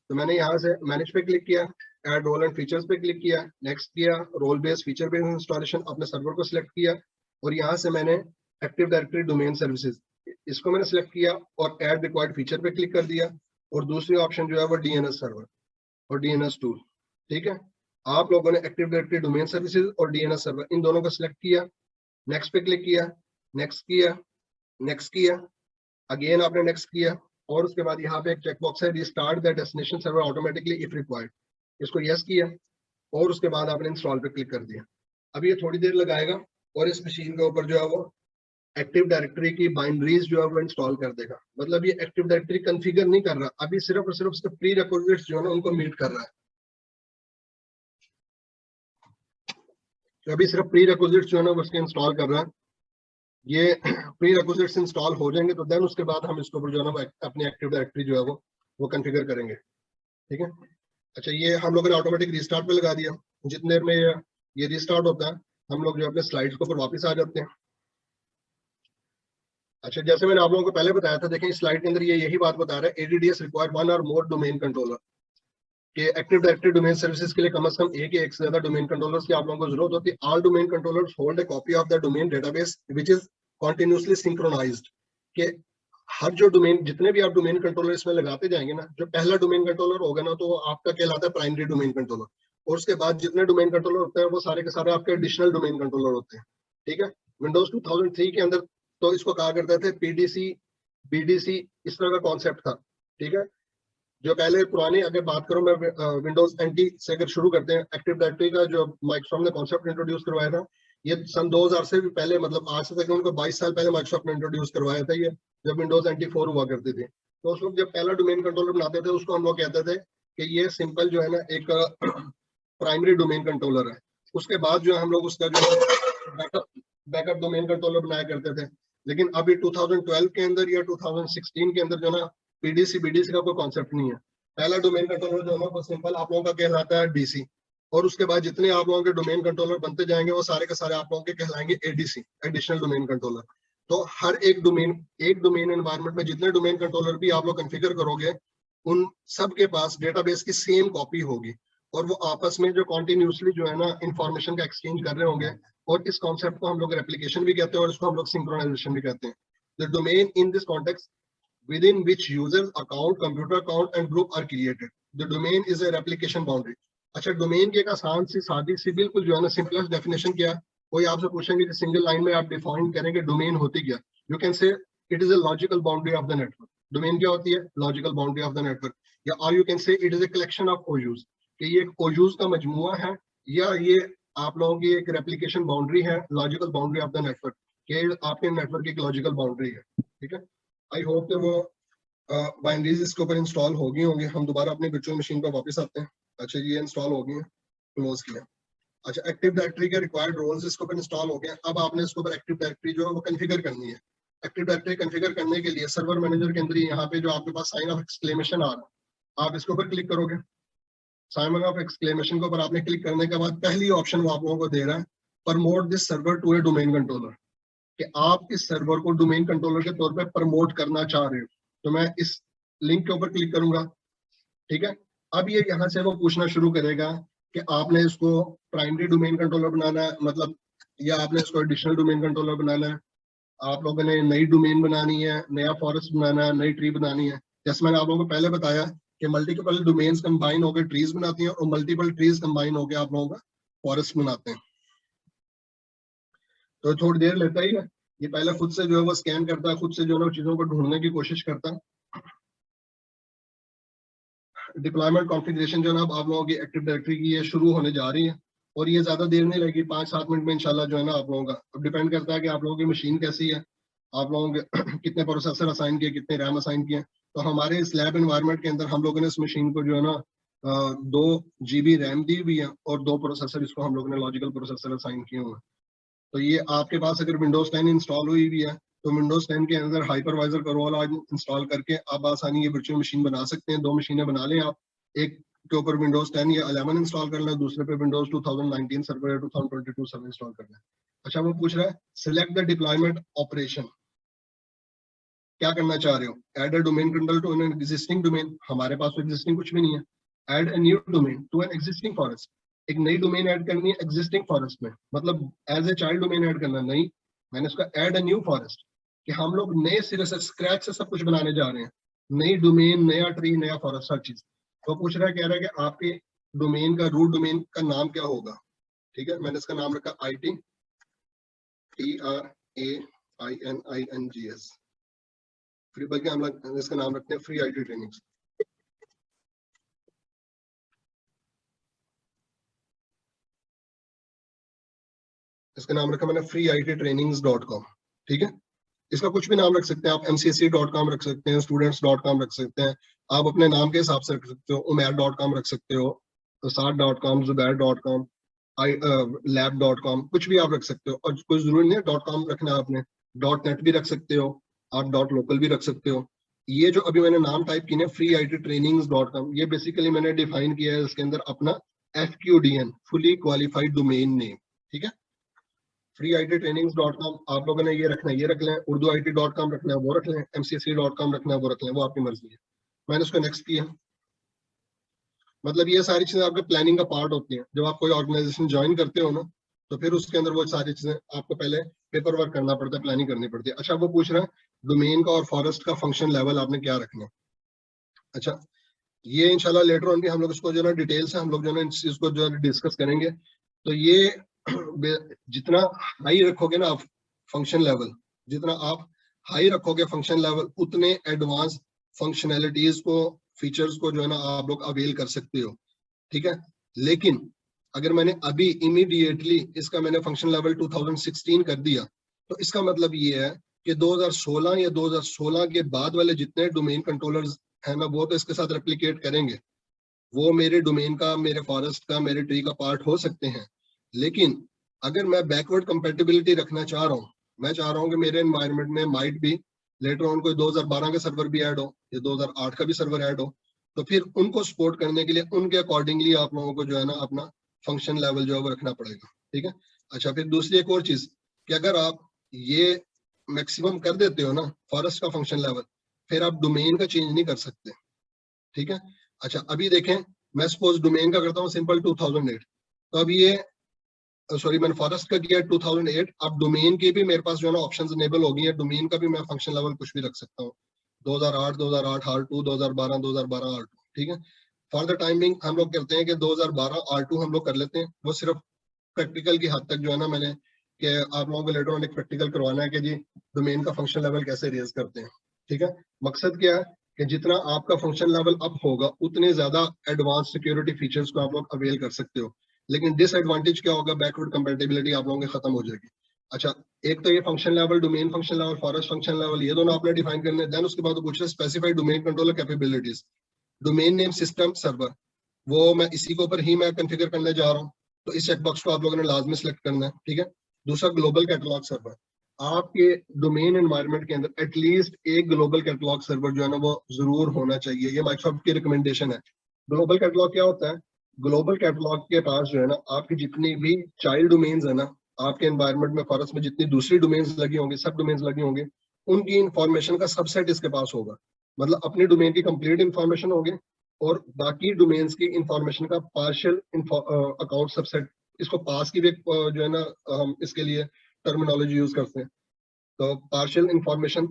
तो मैंने यहाँ से मैनेज पे क्लिक किया, ऐड रोल एंड फीचर्स पे क्लिक किया, नेक्स्ट किया, role based feature based installation, अपने सर्वर को सिलेक्ट किया और यहाँ से मैंने एक्टिव डायरेक्टरी डोमेन सर्विसेज इसको मैंने सिलेक्ट किया और ऐड रिक्वायर्ड फीचर पे क्लिक कर दिया। और दूसरी ऑप्शन जो है वो डीएनएस सर्वर और डीएनएस टूल। ठीक है, आप लोगों ने एक्टिव डायरेक्टरी डोमेन सर्विसेज और डीएनएस सर्वर इन दोनों को सिलेक्ट किया, नेक्स्ट पे क्लिक किया, नेक्स्ट किया, नेक्स्ट किया, अगेन आपने नेक्स्ट किया और उसके बाद यहाँ पे एक चेकबॉक्स है restart the destination server automatically if required, इसको यस किया और उसके बाद आपने इंस्टॉल पे क्लिक कर दिया। अभी ये थोड़ी देर लगाएगा और इस मशीन के ऊपर जो है वो एक्टिव डायरेक्टरी की बाइंड्रीज जो है वो इंस्टॉल कर देगा। मतलब ये एक्टिव डायरेक्टरी कॉन्फ़िगर नहीं कर रहा, अभी सिर्फ और सिर्फ उसके प्री रिक्विजिट्स जो है ना उनको मीट कर रहा है। तो अभी सिर्फ प्री रिक्विजिट्स जो है ना उसके इंस्टॉल कर रहा है। ये प्री रिक्विजिट्स इंस्टॉल हो जाएंगे तो देन उसके बाद हम इसके ऊपर जो है ना अपनी एक्टिव डायरेक्टरी जो है वो कॉन्फ़िगर करेंगे। ठीक है, अच्छा ये हम लोगों ने ऑटोमेटिक रिस्टार्ट पे लगा दिया। जितने देर में ये रिस्टार्ट होता है हम लोग जो अपने स्लाइड्स के ऊपर वापस आ जाते हैं। अच्छा, जैसे मैंने आप लोगों को पहले बताया था, देखें इस स्लाइड के अंदर ये यही बात बता रहा है, ADDS रिक्वायर 1 और मोर डोमेन कंट्रोलर, कि एक्टिव डायरेक्टरी डोमेन सर्विसेज के लिए कम से कम एक से ज्यादा डोमेन कंट्रोलर्स की आप लोगों को जरूरत होती है। All domain controllers hold a copy of the domain database which is continuously synchronised, कि हर जो डोमेन, जितने भी आप डोमेन कंट्रोलर इसमें लगाते जाएंगे ना, जो पहला डोमेन कंट्रोलर होगा ना, तो वो आपका कहलाता है प्राइमरी डोमेन कंट्रोलर। और उसके बाद जितने डोमेन कंट्रोलर होते हैं वो सारे के सारे आपके एडिशनल डोमेन कंट्रोलर होते हैं। ठीक है, विंडोज 2003 के अंदर तो इसको कहा करते थे पीडीसी, बीडीसी, इस तरह का कॉन्सेप्ट था। ठीक है, जो पहले पुरानी अगर बात करूं मैं, विंडोज एनटी से अगर शुरू करते हैं, एक्टिव डायरेक्टरी का जो माइक्रोसॉफ्ट ने कॉन्सेप्ट इंट्रोड्यूस करवाया था, ये सन 2000 से भी पहले, मतलब आज से तकरीबन उनको 22 साल पहले माइक्रोसॉफ्ट ने इंट्रोड्यूस करवाया था ये, जब विंडोज एनटी 4 हुआ करते थे। तो उस वक्त जब पहला डोमेन कंट्रोलर बनाते थे, उसको हम लोग कहते थे कि ये सिंपल जो है ना एक प्राइमरी डोमेन कंट्रोलर है। उसके बाद जो हम लोग उसका जो बैकअप डोमेन कंट्रोलर बनाया करते थे। लेकिन अभी 2012 के अंदर या 2016 के अंदर जो ना पीडीसी बीडीसी का कोई कॉन्सेप्ट नहीं है। पहला डोमेन कंट्रोलर जो है वो सिंपल आप लोगों का कहलाता है डीसी, और उसके बाद जितने आप लोगों के डोमेन कंट्रोलर बनते जाएंगे वो सारे के सारे आप लोगों के कहलाएंगे एडीसी, एडिशनल डोमेन कंट्रोलर। तो हर एक डोमेन एनवायरनमेंट में जितने डोमेन कंट्रोलर भी आप लोग कॉन्फ़िगर करोगे, उन सब के पास डेटाबेस की सेम कॉपी होगी, और वो आपस में जो कॉन्टिन्यूसली जो है ना इंफॉर्मेशन का एक्सचेंज कर रहे होंगे। और इस कॉन्सेप्ट को हम लोग रेप्लिकेशन भी कहते हैं, और इसको हम लोग सिंक्रोनाइजेशन भी कहते हैं। The domain in this context within which users account, computer account and group are created. The domain is a replication boundary. अच्छा, डोमेन की एक आसान सी सादी सी बिल्कुल जो है ना सिंपलेस्ट डेफिनेशन क्या है? कोई आपसे पूछेंगे कि सिंगल लाइन में आप डिफाइन करेंगे डोमेन होती क्या, you can say it is a logical boundary of the network. Domain क्या होती है? Logical boundary of the network. या और you can say it is a collection of OUs, कि ये एक ओयूज का मजमुआ है, या ये आप लोगों की एक रेप्लिकेशन बाउंड्री है, logical boundary of the network, कि आपके नेटवर्क की एक लॉजिकल बाउंड्री है। ठीक है, आई होप कि वो बाइनरीज इसके ऊपर इंस्टॉल हो गई होंगी। हम दोबारा अपनी वर्चुअल मशीन पर वापस आते हैं। अच्छा, ये इंस्टॉल हो गई है, क्लोज किया। अच्छा, एक्टिव डायरेक्टरी के रिक्वायर्ड रोल्स इसके ऊपर इंस्टॉल हो गए। अब आपने इसके ऊपर एक्टिव डायरेक्टरी जो है वो कॉन्फ़िगर करनी है। एक्टिव डायरेक्टरी कॉन्फ़िगर करने के लिए सर्वर मैनेजर के अंदर यहाँ पे जो आपके पास साइन ऑफ एक्सक्लेमेशन आ रहा है, आप इसके ऊपर क्लिक करोगे। साइन ऑफ एक्सक्लेमेशन के ऊपर आपने क्लिक करने के बाद पहली ऑप्शन वो आप लोगों को दे रहा है, promote this server to a domain controller, कि आप इस सर्वर को डोमेन कंट्रोलर के तौर पे प्रमोट करना चाह रहे हो। तो मैं इस लिंक के ऊपर क्लिक करूंगा। ठीक है, अब ये यहाँ से वो पूछना शुरू करेगा कि आपने इसको प्राइमरी डोमेन कंट्रोलर बनाना है, मतलब, या आपने इसको एडिशनल डोमेन कंट्रोलर बनाना है, आप लोगों ने नई डोमेन बनानी है, नया फॉरेस्ट बनाना है, नई ट्री बनानी है। जैसे मैंने आप लोगों को पहले बताया कि मल्टीपल डोमेन्स कंबाइन होकर ट्रीज बनाती हैं, और मल्टीपल ट्रीज कंबाइन होकर आप लोगों का फॉरेस्ट बनाते हैं। तो थोड़ी देर लेता ही है, ये पहले खुद से जो है वो स्कैन करता है, खुद से जो है चीजों को ढूंढने की कोशिश करता है। डिप्लॉयमेंट कॉन्फ़िगरेशन जो है ना आप लोगों की एक्टिव डायरेक्टरी की ये शुरू होने जा रही है, और ये ज्यादा देर नहीं लगेगी, 5-7 मिनट में इंशाल्लाह जो है ना आप लोगों का। अब डिपेंड करता है कि आप लोगों की मशीन कैसी है, आप लोगों के कितने प्रोसेसर असाइन किए, कितने रैम असाइन किए। तो हमारे इस लैब एनवायरनमेंट के अंदर हम लोगों ने इस मशीन को जो है ना 2 GB रैम दी हुई है, और 2 प्रोसेसर इसको हम लोगों ने लॉजिकल प्रोसेसर असाइन किए हुए हैं। तो ये आपके पास अगर विंडोज 10 इंस्टॉल हुई भी है, तो विंडोज 10 के अंदर हाइपरवाइजर का रोल आज इंस्टॉल करके आप आसानी ये वर्चुअल मशीन बना सकते हैं। 2 मशीनें बना लें आप, एक के ऊपर विंडोज 10 या 11 इंस्टॉल कर लें, दूसरे पे विंडोज 2019 सर्वर या 2022 सर्वर इंस्टॉल कर लें। अच्छा, वो पूछ रहा है सिलेक्ट द डिप्लॉयमेंट ऑपरेशन, क्या करना चाह रहे हो? Add a domain controller to an existing domain, हमारे पास तो एग्जिस्टिंग कुछ भी नहीं है। Add a new domain to an existing forest, एक नई डोमेन ऐड करनी है एग्जिस्टिंग फॉरेस्ट में, मतलब as a child domain add करना नहीं। मैंने इसका ऐड अ न्यू फॉरेस्ट, कि हम लोग नए सिरे से स्क्रैच से सब कुछ बनाने जा रहे हैं, नई डोमेन, नया ट्री, नया फॉरेस्ट, हर चीज। तो पूछ रहा है, कह रहा है कि आपके डोमेन का, रूट डोमेन का नाम क्या होगा? ठीक है, मैंने इसका नाम रखा IT TRAININGS, फ्री, बल्कि हम लोग इसका नाम रखते हैं फ्री IT ट्रेनिंग्स। इसका नाम रखा मैंने freeittrainings.com। ठीक है, इसका कुछ भी नाम रख सकते हैं आप, mcse.com रख सकते हैं, students.com रख सकते हैं, आप अपने नाम के हिसाब से रख सकते हो, umair.com रख सकते हो, saad.com, zubair.com, lab.com, कुछ भी आप रख सकते हो। और कुछ जरूरी नहीं है .com रखना, आपने .net भी रख सकते हो, आप .local भी रख सकते हो। ये जो अभी मैंने नाम टाइप किए freeittrainings.com, ये बेसिकली मैंने डिफाइन किया है इसके अंदर अपना FQDN, fully qualified domain name. ठीक है, freeittrainings.com आप लोगों ने ये रखना है, ये रख लें, urduit.com रखना है वो रख लें, mcse.com रखना है वो रख लें, वो आपकी मर्जी है। मैंने उसको नेक्स्ट किया। मतलब ये सारी चीजें आपके प्लानिंग का पार्ट होती हैं। जब आप कोई ऑर्गेनाइजेशन ज्वाइन करते हो ना, तो फिर उसके अंदर वो सारी चीजें आपको पहले पेपर वर्क करना पड़ता है, प्लानिंग करनी पड़ती है। अच्छा, वो पूछ रहा है डोमेन का और फॉरेस्ट का फंक्शन लेवल आपने क्या रखना है। अच्छा, ये इंशाल्लाह लेटर ऑन भी हम लोग इसको जो है ना डिटेल से हम लोग जो है ना इस चीज को जो है डिस्कस करेंगे। तो ये जितना हाई रखोगे ना आप फंक्शन लेवल, जितना आप हाई रखोगे फंक्शन लेवल, उतने एडवांस फंक्शनैलिटीज को, फीचर्स को जो है ना आप लोग अवेल कर सकते हो। ठीक है, लेकिन अगर मैंने अभी इमीडिएटली इसका मैंने फंक्शन लेवल 2016 कर दिया, तो इसका मतलब ये है कि 2016 या 2016 के बाद वाले जितने डोमेन कंट्रोलर्स है ना, वो तो इसके साथ रेप्लिकेट करेंगे, वो मेरे डोमेन का, मेरे फॉरेस्ट का, मेरे ट्री का पार्ट हो सकते हैं। लेकिन अगर मैं बैकवर्ड कंपेटिबिलिटी रखना चाह रहा हूँ, मैं चाह रहा हूँ कि मेरे एनवायरनमेंट में माइट भी लेटर ऑन कोई 2012 का सर्वर भी ऐड हो या 2008 का भी सर्वर ऐड हो, तो फिर उनको सपोर्ट करने के लिए उनके अकॉर्डिंगली आप लोगों को जो है ना अपना फंक्शन लेवल जो है वो रखना पड़ेगा। ठीक है। अच्छा, फिर दूसरी एक और चीज कि अगर आप ये मैक्सिमम कर देते हो ना फॉरेस्ट का फंक्शन लेवल, फिर आप डोमेन का चेंज नहीं कर सकते। ठीक है। अच्छा, अभी देखें, मैं सपोज डोमेन का करता हूँ सिंपल 2008, तो अब ये सॉरी मैंने फॉरेस्ट का किया 2008, अब डोमेन के भी मेरे पास जो है ना ऑप्शंस इनेबल हो गई है, डोमेन का भी मैं फंक्शन लेवल कुछ भी रख सकता हूँ, 2008 2008 R2, 2012 2012 R2। ठीक है। फॉर द टाइमिंग हम लोग करते हैं कि 2012 R2 हम लोग कर लेते हैं, वो सिर्फ प्रैक्टिकल की हद तक जो है ना मैंने कि आप लोगों को लेटर ऑन एक प्रैक्टिकल करवाना है कि जी डोमेन का फंक्शन लेवल कैसे रेज करते हैं। ठीक है। मकसद क्या है कि जितना आपका फंक्शन लेवल अप होगा उतने ज्यादा एडवांस सिक्योरिटी फीचर्स को आप लोग अवेल कर सकते हो। लेकिन डिसएडवांटेज क्या होगा, बैकवर्ड कंपेटिबिलिटी आप लोगों की खत्म हो जाएगी। अच्छा, एक तो ये function level, domain function level, forest function level, ये दोनों आपने डिफाइन करने, देन उसके बाद पूछ रहे specified domain controller capabilities, domain name system server, वो मैं इसी के ऊपर ही मैं कॉन्फ़िगर करने जा रहा हूँ, तो इस चेकबॉक्स को आप लोगों ने लाजमी सेलेक्ट करना है। ठीक है। दूसरा, ग्लोबल कैटलॉग सर्वर, आपके डोमेन एनवायरनमेंट के अंदर एटलीस्ट एक ग्लोबल कैटलॉग सर्वर जो है ना वो जरूर होना चाहिए, ये माइक्रोसॉफ्ट की रिकमेंडेशन है। ग्लोबल कैटलॉग क्या होता है, ग्लोबल कैटलॉग के पास जो है ना आपकी जितनी भी चाइल्ड डोमेन्स है ना, आपके एनवायरनमेंट में फॉरेस्ट में जितनी दूसरी डोमेन्स लगी होंगी, सब डोमेन्स लगी होंगी, उनकी इंफॉर्मेशन का सबसेट इसके पास होगा। मतलब अपनी डोमेन की कंप्लीट इंफॉर्मेशन होगी और बाकी डोमेन्स की इंफॉर्मेशन का पार्शियल अकाउंट सबसेट, इसको पास की भी जो है ना हम इसके लिए टर्मिनोलॉजी यूज करते हैं। तो पार्शियल इंफॉर्मेशन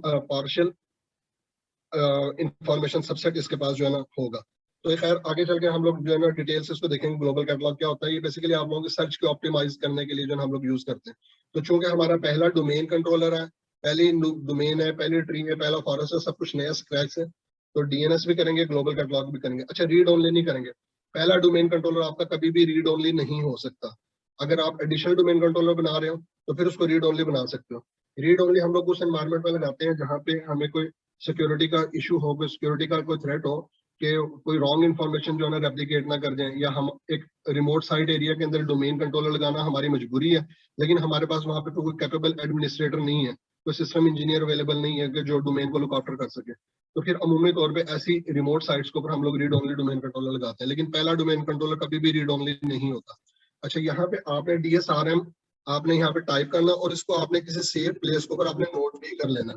सबसेट इसके पास जो है ना होगा। तो ये खैर आगे चल के हम लोग जो है ना डिटेल से इसको देखेंगे ग्लोबल कैटलॉग क्या होता है। ये बेसिकली आप लोगों के सर्च को ऑप्टिमाइज करने के लिए जो है हम लोग यूज करते हैं। तो चूंकि हमारा पहला डोमेन कंट्रोलर है, पहली डोमेन है, पहली ट्री है, पहला फॉरेस्ट है, सब कुछ नया स्क्रैच है, तो डीएनएस भी करेंगे, ग्लोबल कैटलॉग भी करेंगे। अच्छा, रीड ओनली नहीं करेंगे, पहला डोमेन कंट्रोलर आपका कभी भी रीड ओनली नहीं हो सकता। अगर आप एडिशनल डोमेन कंट्रोलर बना रहे हो तो फिर उसको रीड ओनली बना सकते हो। रीड ओनली हम लोग उस एनवायरमेंट में लगाते हैं जहाँ पे हमें कोई सिक्योरिटी का इशू हो, कोई सिक्योरिटी का कोई थ्रेट हो कि कोई रॉन्ग इन्फॉर्मेशन जो है ना रेप्लिकेट ना कर जाए, या हम एक रिमोट साइट एरिया के अंदर डोमेन कंट्रोलर लगाना हमारी मजबूरी है, लेकिन हमारे पास वहाँ पे कोई कैपेबल एडमिनिस्ट्रेटर नहीं है, कोई सिस्टम इंजीनियर अवेलेबल नहीं है कि जो डोमेन को लुक आफ्टर कर सके, तो फिर अमूमी तौर पे ऐसी रिमोट साइट्स के ऊपर हम लोग रीड ओनली डोमेन कंट्रोलर लगाते हैं। लेकिन पहला डोमेन कंट्रोलर कभी भी रीड ओनली नहीं होता। अच्छा, यहाँ पे आपने DSRM आपने यहाँ पे टाइप करना और इसको आपने किसी सेफ प्लेस के ऊपर आपने नोट भी कर लेना।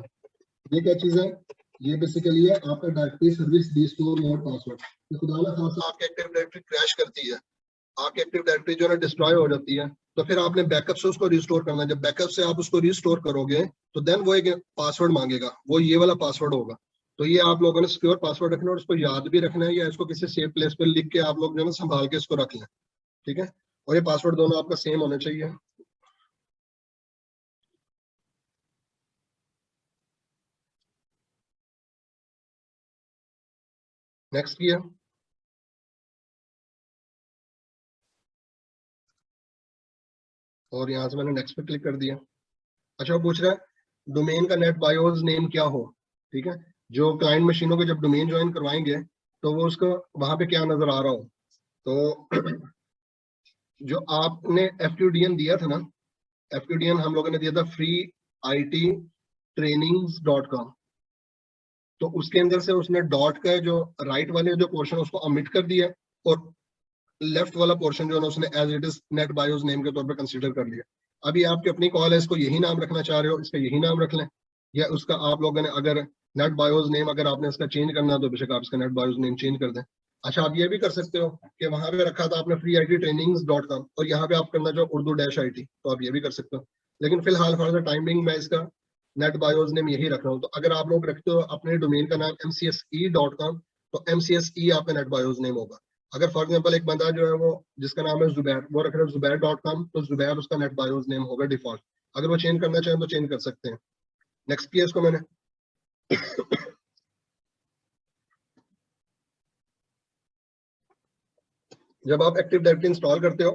ये क्या चीज है, ये बेसिकली है आपका directory service restore note password. तो खुदा ना खासा आपकी एक्टिव डायरेक्टरी क्रैश करती है, आपकी एक्टिव डायरेक्टरी जो है डिस्ट्रॉय हो जाती है, तो फिर आपने बैकअप से उसको रिस्टोर करना है। जब बैकअप से आप उसको रिस्टोर करोगे तो देन वो एक पासवर्ड मांगेगा, वो ये वाला पासवर्ड होगा। तो ये आप लोगों ने सिक्योर पासवर्ड रखना और उसको याद भी रखना है, या इसको किसी सेफ प्लेस पर लिख के आप लोग जो है संभाल के इसको रख लें। ठीक है। और ये पासवर्ड दोनों आपका सेम होना चाहिए। नेक्स्ट किया और यहाँ से मैंने नेक्स्ट पे क्लिक कर दिया। अच्छा, वो पूछ रहा है डोमेन का नेट बायोस नेम क्या हो। ठीक है। जो क्लाइंट मशीनों के जब डोमेन ज्वाइन करवाएंगे तो वो उसको वहां पे क्या नजर आ रहा हो, तो जो आपने FQDN दिया था ना, FQDN हम लोगों ने दिया था फ्री IT trainings.com, तो उसके अंदर से उसने डॉट का जो राइट वाले जो पोर्शन उसको अमिट कर दिया और लेफ्ट वाला पोर्शन जो है उसने as it is NetBIOS name के तौर पे कंसीडर कर लिया। अभी आपकी अपनी कॉल है, इसको यही नाम रखना चाह रहे हो, इसका यही नाम रख लें, या उसका आप लोगों ने अगर नेट बायोस नेम अगर आपने इसका चेंज करना है तो बेशक आप इसका नेट बायोस नेम चेंज कर दें। अच्छा, आप ये भी कर सकते हो कि वहां पे रखा था आपने फ्री IT trainings.com और यहाँ पे आप करना चाहो urdu-IT, तो आप ये भी कर सकते हो। लेकिन फिलहाल फॉर द टाइमिंग मैं इसका नेट बायोस नेम यही रख रहा हूँ। तो अगर आप लोग रखते हो अपने डोमेन का नाम mcse.com, तो mcse आपका नेट बायोस नेम होगा। अगर फॉर एग्जांपल एक बंदा जो है वो जिसका नाम है जुबैर, वो रख रहा है जुबैर.com, तो जुबैर उसका नेट बायोस नेम होगा डिफॉल्ट। अगर वो चेंज करना चाहें तो चेंज कर सकते हैं। नेक्स्ट किया इसको मैंने। जब आप एक्टिव डायरेक्टरी इंस्टॉल करते हो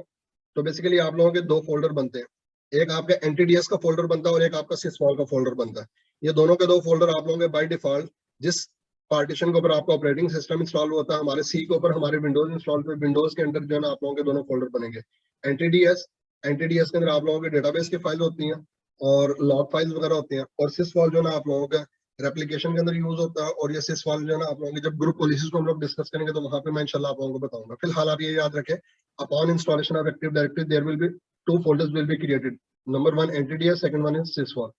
तो बेसिकली आप लोगों के दो फोल्डर बनते हैं। एक आपका एनटीडीएस का फोल्डर बनता है और एक आपका सिसमॉल का फोल्डर बनता है। ये दोनों के दो फोल्डर आप लोगों के बाय डिफॉल्ट जिस पार्टीशन के ऊपर आपका ऑपरेटिंग सिस्टम इंस्टॉल होता है, हमारे सी के ऊपर हमारे विंडोज इंस्टॉल पे विंडोज के अंदर जो है ना आप लोगों के दोनों फोल्डर बनेंगे। एनटीडीएस एनटीडीएस के अंदर आप लोगों के डेटाबेस की फाइल होती हैं और लॉग फाइल्स वगैरह होती हैं, और सिसमॉल जो है ना आप लोगों का रेप्लिकेशन के अंदर यूज होता है। और ये सिसमॉल जो है ना आप लोगों के जब ग्रुप पॉलिसीज को हम लोग डिस्कस करेंगे तो वहां पे मैं इंशाल्लाह आप लोगों को बताऊंगा। फिलहाल आप ये याद रखें, upon installation of Active Directory there will be two folders will be created. Number one NTDS, second one is sysvol.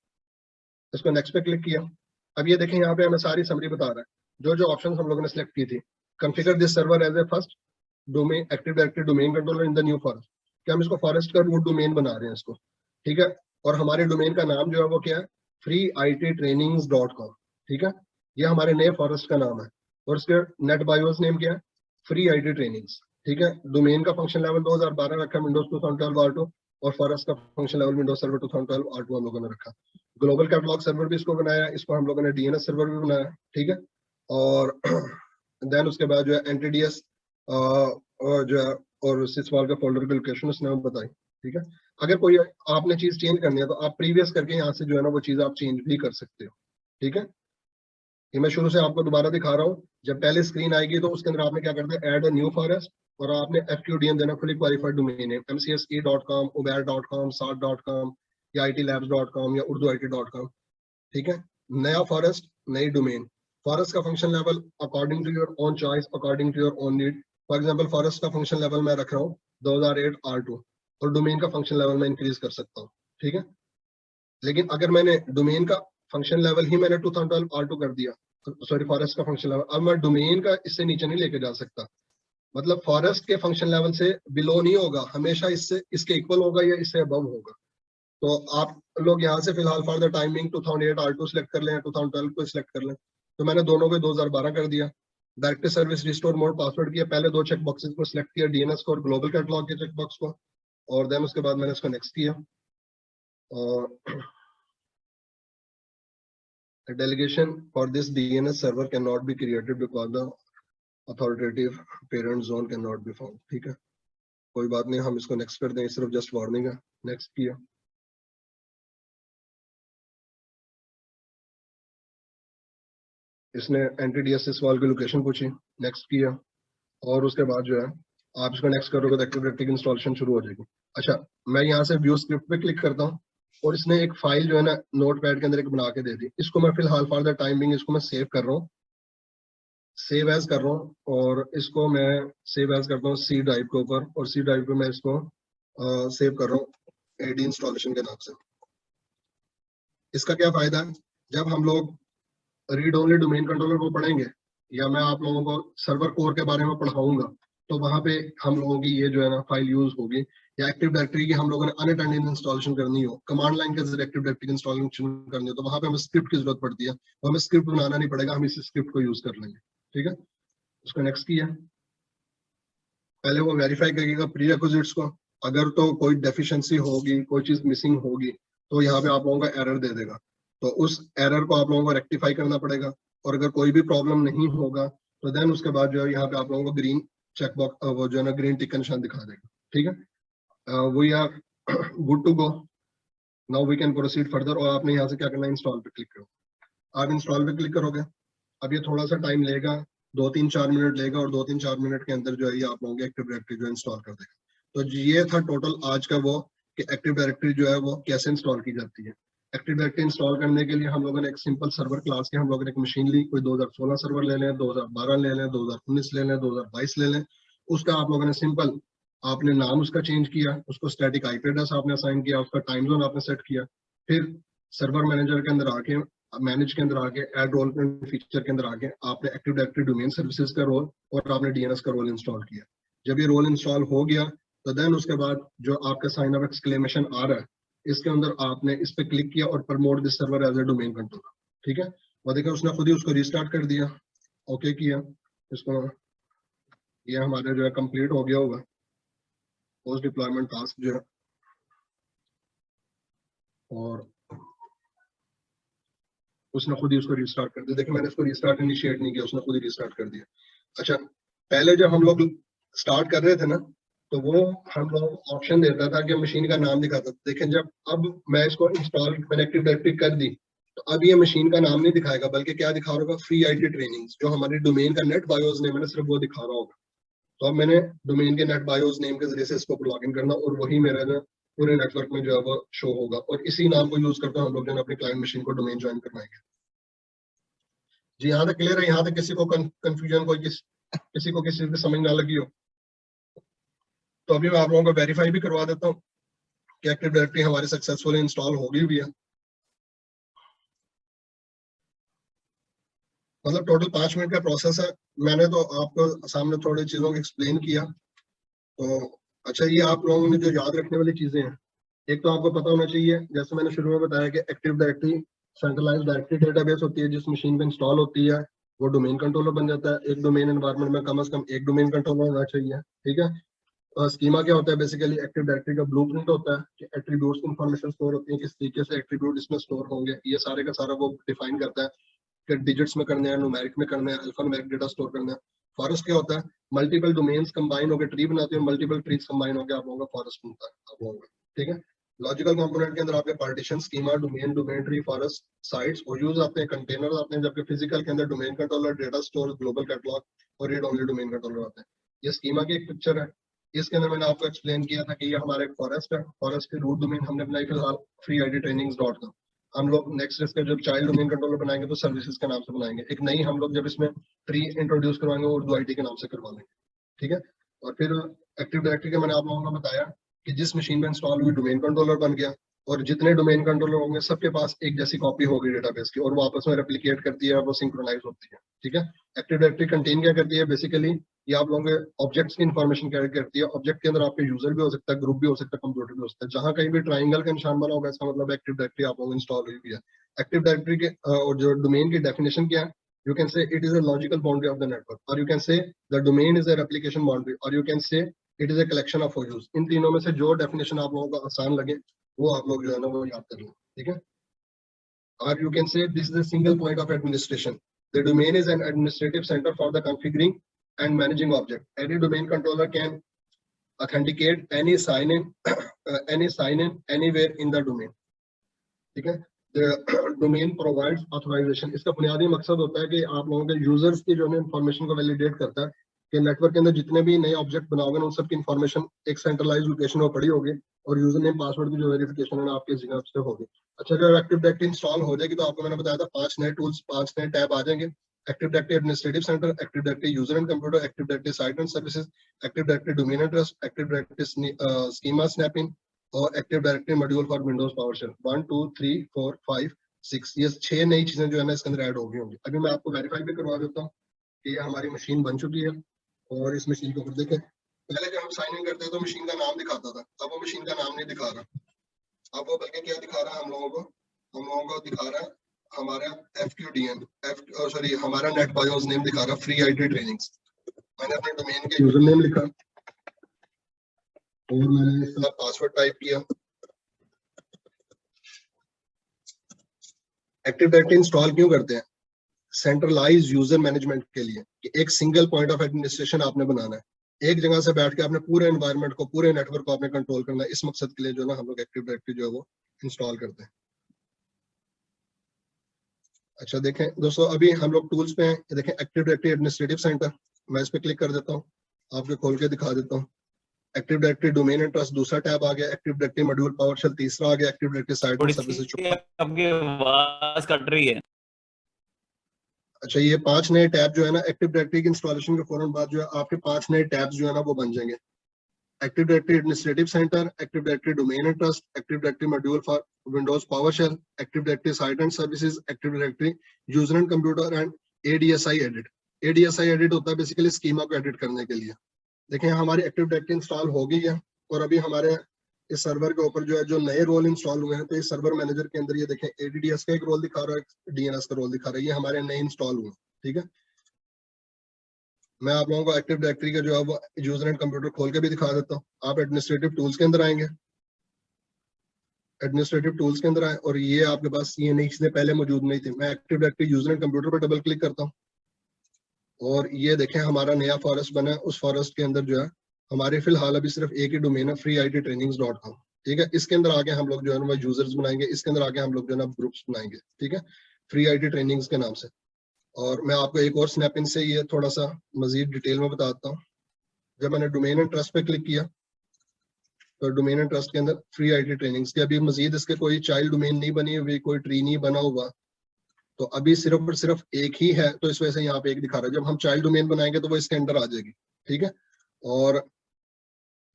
इसको नेक्स्ट पे क्लिक किया। अब ये देखें यहाँ पे हमें सारी समरी बता रहा है जो जो ऑप्शंस हम लोगों ने सेलेक्ट की थी। Configure this server as a first domain active directory domain controller in the new forest, कि हम इसको फॉरेस्ट का रूट डोमेन बना रहे हैं इसको, ठीक है। और हमारे डोमेन का नाम जो है वो क्या है, freeittrainings.com, ठीक है। ये हमारे नए फॉरेस्ट का नाम है। और इसके नेट बायोस नेम क्या है, फ्री आईटी ट्रेनिंग्स, ठीक है। डोमेन का फंक्शन लेवल 2012 रखा है, विंडोज 2012 R2, और फॉरेस्ट का function level Windows server 2012 R2 हम लोगों ने रखा। ग्लोबल कैटलॉग सर्वर भी इसको बनाया, इसको हम लोगों ने डीएनएस सर्वर भी बनाया, ठीक है। और देन उसके बाद जो है एनटीडीएस जो है और सिसमॉल का फोल्डर की लोकेशन उसने हमें बताई, ठीक है। अगर कोई आपने चीज चेंज करनी है तो आप प्रीवियस करके यहाँ से जो है ना वो चीज आप चेंज भी कर सकते हो, ठीक है। ये मैं शुरू से आपको दोबारा दिखा रहा हूँ। जब पहले स्क्रीन आएगी तो उसके अंदर आपने क्या करना है, ऐड अ न्यू फॉरेस्ट, और आपने FQDN देना, fully qualified domain name, mcse.com, uber.com, sart.com या itlabs.com या urduit.com, ठीक है। नया फॉरेस्ट, नई डोमेन, फॉरेस्ट का function level according to your own choice, according to your own need. For example forest का फंक्शन लेवल मैं रख रहा हूँ 2008 R2, और डोमेन का फंक्शन लेवल मैं इंक्रीज कर सकता हूँ, ठीक है। लेकिन अगर मैंने डोमेन का फंक्शन लेवल ही मैंने 2012 R2 कर दिया, सॉरी फॉरेस्ट का फंक्शन लेवल, अब मैं डोमेन का इससे नीचे नहीं लेके जा सकता। मतलब फॉरेस्ट के फंक्शन लेवल से बिलो नहीं होगा, हमेशा इससे इसके इक्वल होगा या इससे अबव होगा। तो आप लोग यहाँ से फिलहाल for the timing 2008 R2 select कर लें, 2012 को सिलेक्ट कर लें। तो मैंने दोनों को 2012 कर दिया। Directory service restore mode password किया, पहले दो चेक बॉक्सेस को सिलेक्ट किया, डीएनएस को और ग्लोबल कैटलॉग के चेक बॉक्स को, और देन उसके बाद मैंने इसको नेक्स्ट किया। और a delegation for this DNS server cannot be created because the authoritative parent zone cannot be found, ठीक है। कोई बात नहीं, हम इसको नेक्स्ट कर दें, सिर्फ जस्ट वार्निंग है। नेक्स्ट किया। इसने एनटीडीएस सिसमॉल की लोकेशन पूछी, नेक्स्ट किया। और उसके बाद जो है आप इसको नेक्स्ट करोगे तो एक्टिव डायरेक्टरी की इंस्टॉलेशन शुरू हो जाएगी। अच्छा, मैं यहाँ से व्यू स्क्रिप्ट पे क्लिक करता हूँ, और इसने एक फाइल जो है ना नोटपैड के अंदर एक बना के दे दी। इसको मैं फिलहाल फॉर द टाइम बिंग इसको मैं सेव कर रहा हूँ, सेव एज कर रहा हूँ, और इसको मैं सेव एज करता हूँ सी ड्राइव के ऊपर, और सी ड्राइव पे मैं इसको सेव कर रहा हूँ एडी इंस्टॉलेशन के नाम से। इसका क्या फायदा है, जब हम लोग रीड ओनली डोमेन कंट्रोलर को पढ़ेंगे या मैं आप लोगों को सर्वर कोर के बारे में पढ़ाऊंगा, तो वहां पे हम लोगों की ये जो है ना फाइल यूज होगी। या एक्टिव डायरेक्टरी की हम लोगों ने अनअटेंडेड इंस्टॉलेशन करनी हो, कमांड लाइन के जरिए एक्टिव डायरेक्टरी इंस्टॉलेशन करनी हो, तो वहां पे हमें स्क्रिप्ट की जरूरत पड़ती है। तो हमें स्क्रिप्ट बनाना नहीं पड़ेगा, हम इसी स्क्रिप्ट को यूज कर लेंगे, ठीक है। उसको नेक्स्ट किया। पहले वो वेरीफाई करिएगा प्री रिक्विजिट्स को। अगर तो कोई डेफिशिएंसी होगी, कोई चीज मिसिंग होगी, तो यहाँ पे आप लोगों का एरर दे देगा। तो उस एरर को आप लोगों को रेक्टिफाई करना पड़ेगा। और अगर कोई भी प्रॉब्लम नहीं होगा तो देन उसके बाद जो है यहाँ पे आप लोगों को ग्रीन चेक बॉक्स, वो जो है ना ग्रीन टिक का निशान दिखा देगा, ठीक है। We are good to go, now we can proceed further. और आपने यहाँ से क्या करना है, इंस्टॉल पे क्लिक करो। आप इंस्टॉल पे क्लिक करोगे, अब ये थोड़ा सा टाइम लेगा, 2-3-4 मिनट लेगा, और 2-3-4 मिनट के अंदर जो है ये आप लोगों के एक्टिव डायरेक्टरी जो इंस्टॉल कर देगा। तो ये था टोटल आज का वो कि एक्टिव डायरेक्टरी जो है वो कैसे इंस्टॉल की जाती है। एक्टिव डायरेक्टरी इंस्टॉल करने के लिए हम लोगों ने एक सिंपल सर्वर क्लास के हम लोगों ने एक मशीन ली, कोई 2016 सर्वर ले लें, 2012 ले लें, 2019 ले लें, 2022 ले लें। उसका आप लोगों ने सिंपल आपने नाम उसका चेंज किया, उसको स्टैटिक आईपी एड्रेस आपने असाइन किया, उसका टाइम जोन आपने सेट किया। फिर सर्वर मैनेजर के अंदर आके, मैनेज के अंदर आके, ऐड रोल फीचर के अंदर आके आपने एक्टिव डायरेक्टरी डोमेन सर्विसेज का रोल और आपने डीएनएस का रोल इंस्टॉल किया। जब ये रोल इंस्टॉल हो गया तो देन उसके बाद जो आपका साइन अप एक्सक्लेमेशन आ रहा है, इसके अंदर आपने इस पे क्लिक किया और promote this server as a domain controller, ठीक है। और देखिए उसने खुद ही उसको रिस्टार्ट कर दिया, ओके किया इसको, ये हमारे जो है कंप्लीट हो गया होगा पोस्ट डिप्लॉयमेंट टास्क जो है। और उसने खुद ही उसको रिस्टार्ट कर दिया। देखिए मैंने इसको रिस्टार्ट इनिशिएट नहीं किया, उसने खुद ही रिस्टार्ट कर दिया। अच्छा, पहले जब हम लोग स्टार्ट कर रहे थे ना, तो वो हम लोग ऑप्शन देता था कि मशीन का नाम दिखाता था। देखें जब अब मैं इसको इंस्टॉल मैंने एक्टिव डायरेक्टरी कर दी, तो अब ये मशीन का नाम नहीं दिखाएगा, बल्कि क्या दिखा रहा होगा, फ्री आईटी ट्रेनिंग्स, जो हमारी डोमेन का नेट बायोस नेम है ना, सिर्फ वो दिखा रहा होगा। तो अब मैंने डोमेन के नेट बायोस नेम के जरिए से इसको लॉग इन करना, और वही मेरा जो पूरे नेटवर्क में जो है वो शो होगा, और इसी नाम को यूज करते हम लोग जो है अपनी क्लाइंट मशीन को डोमेन ज्वाइन करवाएंगे। जी यहाँ तक क्लियर है? यहाँ तक किसी को कंफ्यूजन, कोई किसी को किसी से समझ ना लगी हो तो अभी मैं आप लोगों को वेरीफाई भी करवा देता हूँ कि एक्टिव डायरेक्टरी हमारी सक्सेसफुली इंस्टॉल हो गई भी है। मतलब टोटल 5 मिनट का प्रोसेस है। मैंने तो आपको सामने थोड़ी चीजों को एक्सप्लेन किया। तो अच्छा, ये आप लोगों ने जो याद रखने वाली चीजें हैं, एक तो आपको पता होना चाहिए, जैसे मैंने शुरू में बताया कि active directory centralised directory database होती है, जिस मशीन पे इंस्टॉल होती है वो डोमेन कंट्रोलर बन जाता है। एक डोमेन एनवायरनमेंट में कम से कम एक डोमेन कंट्रोलर होना चाहिए, ठीक है। स्कीमा क्या होता है, बेसिकली एक्टिव डायरेक्टरी का ब्लूप्रिंट होता है कि एट्रीब्यूट्स इंफॉर्मेशन स्टोर होती है, किस तरीके से एट्रीब्यूट इसमें स्टोर होंगे, ये सारे का सारा वो डिफाइन करता है कि डिजिट्स में करने हैं, न्यूमेरिक में करने हैं, अल्फान्यूमेरिक डेटा स्टोर करना है। फॉरेस्ट क्या होता है, मल्टीपल डोमेन्स कंबाइन होकर ट्री बनाते हैं, मल्टीपल ट्रीज कंबाइन होकर आप लोगों का फॉरेस्ट बनता है आप लोगों का, ठीक है। लॉजिकल कंपोनेंट के अंदर आपके partition, schema, domain, domain tree, forest, sites और यूज आते हैं, कंटेनर आते हैं, जबकि फिजिकल के अंदर domain controller, data store, global catalogue और रीड ओनली डोमेन कंट्रोलर आते हैं। ये स्कीमा की एक पिक्चर है। इसके अंदर मैंने आपको एक्सप्लेन किया था कि ये हमारे एक फॉरेस्ट है, फॉरेस्ट के रूट डोमेन हमने बनाई फिलहाल free ID trainings dot com. हम लोग नेक्स्ट इसका जब चाइल्ड डोमेन कंट्रोलर बनाएंगे तो सर्विसेज के नाम से बनाएंगे। एक नई हम लोग जब इसमें ट्री इंट्रोड्यूस करवाएंगे उर्दू आईटी के नाम से करवा लेंगे, ठीक है। और फिर एक्टिव डायरेक्टरी का मैंने आप लोगों को बताया कि जिस मशीन में इंस्टॉल हुई डोमेन कंट्रोलर बन गया, और जितने डोमेन कंट्रोलर होंगे सबके पास एक जैसी कॉपी होगी डेटाबेस की, और वो आपस में रेप्लिकेट करती है, वो सिंक्रोनाइज होती है, ठीक है। एक्टिव डायरेक्टरी कंटेन क्या करती है, बेसिकली ये आप लोगों के ऑब्जेक्ट्स की इन्फॉर्मेशन कैरी करती है। ऑब्जेक्ट के अंदर आपके यूजर भी हो सकता है, ग्रुप भी हो सकता है, कंप्यूटर भी हो सकता है। जहां कहीं भी ट्राइंगल का निशान बना होगा इसका मतलब एक्टिव डायरेक्टरी आप लोगों इंस्टॉल हुई है। एक्टिव डायरेक्टरी के और जो डोमेन की डेफिनेशन क्या है, you can say it is a logical boundary of the network, or you can say the domain is a replication boundary, or you can say it is a collection of OUs। इन तीनों में से जो definition आप लोगों को आसान लगे वो आप लोग जो है ना वो याद कर लें, ठीक है। or you can say this is a single point of administration, the domain is an administrative center for the configuring and managing object, any domain controller can authenticate any sign in any sign in anywhere in the domain, ठीक है। Domain provides authorisation, इसका बुनियादी मकसद होता है कि आप लोगों के यूजर्स की जो है इंफॉर्मेशन को वैलिडेट करता है कि नेटवर्क के अंदर जितने भी नए ऑब्जेक्ट बनाओगे उन सब की इंफॉर्मेशन एक सेंट्रलाइज लोकेशन में पड़ी होगी, और यूजर नेम पासवर्ड की जो वेरिफिकेशन है आपके जगह से होगी। अच्छा, जब एक्टिव डायरेक्टरी इंस्टॉल हो जाएगी तो आपको मैंने बताया था 5 नए टूल्स, 5 नए टैब आ जाएंगे। Active Directory Administrative Center, Active Directory user and computer, Active Directory site and services, Active directory domain address, Active Directory schema snapping, और Active Directory module for Windows PowerShell. 1 2 3 4 5 6, ये 6 नई चीजें जो है ना इसके अंदर ऐड हो गई होंगी। अभी मैं आपको वेरीफाई भी करवा देता हूँ कि ये हमारी मशीन बन चुकी है। और इस मशीन के ऊपर देखें, पहले जब हम साइन इन करते हैं तो मशीन का नाम दिखाता था, अब वो मशीन का नाम नहीं दिखा रहा। अब वो बल्कि क्या दिखा रहा है हम लोगों को दिखा रहा है हमारा FQDN, सॉरी हमारा नेट बायोस नेम दिखा रहा है, फ्री आईटी ट्रेनिंग्स। मैंने अपने डोमेन के यूजर नेम लिखा और मैंने इसका पासवर्ड टाइप किया। एक्टिव डायरेक्टरी इंस्टॉल क्यों करते हैं? सेंट्रलाइज यूजर मैनेजमेंट के लिए, कि एक सिंगल पॉइंट ऑफ एडमिनिस्ट्रेशन आपने बनाना है, एक जगह से बैठ के आपने पूरे एनवायरनमेंट को, पूरे नेटवर्क को आपने कंट्रोल करना है। इस मकसद के लिए जो ना हम लोग एक्टिव डायरेक्टरी जो है वो इंस्टॉल करते हैं। अच्छा देखें दोस्तों, अभी हम लोग टूल्स पे हैं, देखें एक्टिव डायरेक्टरी एडमिनिस्ट्रेटिव सेंटर, मैं इस पे क्लिक कर देता हूँ, आपको खोल के दिखा देता हूँ। Active directory domain and trust दूसरा टैब आ गया, एक्टिव डायरेक्टरी मॉड्यूल पावरशेल तीसरा आ गया, active Directory site and services आपकी आवाज कट रही है। अच्छा, ये 5 नए टैब जो है ना एक्टिव डायरेक्टरी की इंस्टॉलेशन के फौरन बाद जो है आपके 5 नए टैब्स जो है ना वो बन जाएंगे। Active Directory Administrative Center, Active directory domain and trust, active Directory module for Windows PowerShell, active Directory site and services, Active Directory user and computer and ADSI edit. ADSI edit होता है basically schema को edit करने के लिए। देखें हमारी active directory install हो गई है, और अभी हमारे इस सर्वर के ऊपर जो है जो नए रोल इंस्टॉल हुए हैं, तो इस सर्वर मैनेजर के अंदर ये देखें ADDS का एक रोल दिखा रहा है, DNS का रोल दिखा रहा है, ये हमारे नए इंस्टॉल हुए। ठीक है, मैं आप लोगों को एक्टिव डायरेक्टरी का जो है वो यूजर एंड कंप्यूटर खोल के भी दिखा देता हूँ। आप एडमिनिस्ट्रेटिव टूल्स के अंदर आएंगे, एडमिनिस्ट्रेटिव टूल्स के अंदर आए और ये आपके पास ये नई चीजें पहले मौजूद नहीं थी। मैं active Directory user and computer पर डबल क्लिक करता हूँ और ये देखें हमारा नया फॉरेस्ट बना है। उस फॉरेस्ट के अंदर जो है हमारे फिलहाल अभी सिर्फ एक ही डोमेन है, freeittrainings.com। ठीक है, इसके अंदर आके हम लोग जो है ना यूजर्स बनाएंगे, इसके अंदर आके हम लोग जो है ना ग्रुप्स बनाएंगे। ठीक है, फ्री IT ट्रेनिंग्स के नाम से। और मैं आपको एक और स्नैप इन से ये थोड़ा सा मजीद डिटेल में बताता हूँ। जब मैंने डोमेन एंड ट्रस्ट पे क्लिक किया तो डोमेन एंड ट्रस्ट के अंदर फ्री IT ट्रेनिंग्स के अभी मजीद इसके कोई चाइल्ड डोमेन नहीं बनी हुई, कोई ट्री नहीं बना हुआ, तो अभी सिर्फ और सिर्फ एक ही है, तो इस वजह से यहाँ पे एक दिखा रहा है। जब हम चाइल्ड डोमेन बनाएंगे तो वो इसके अंदर आ जाएगी। ठीक है, और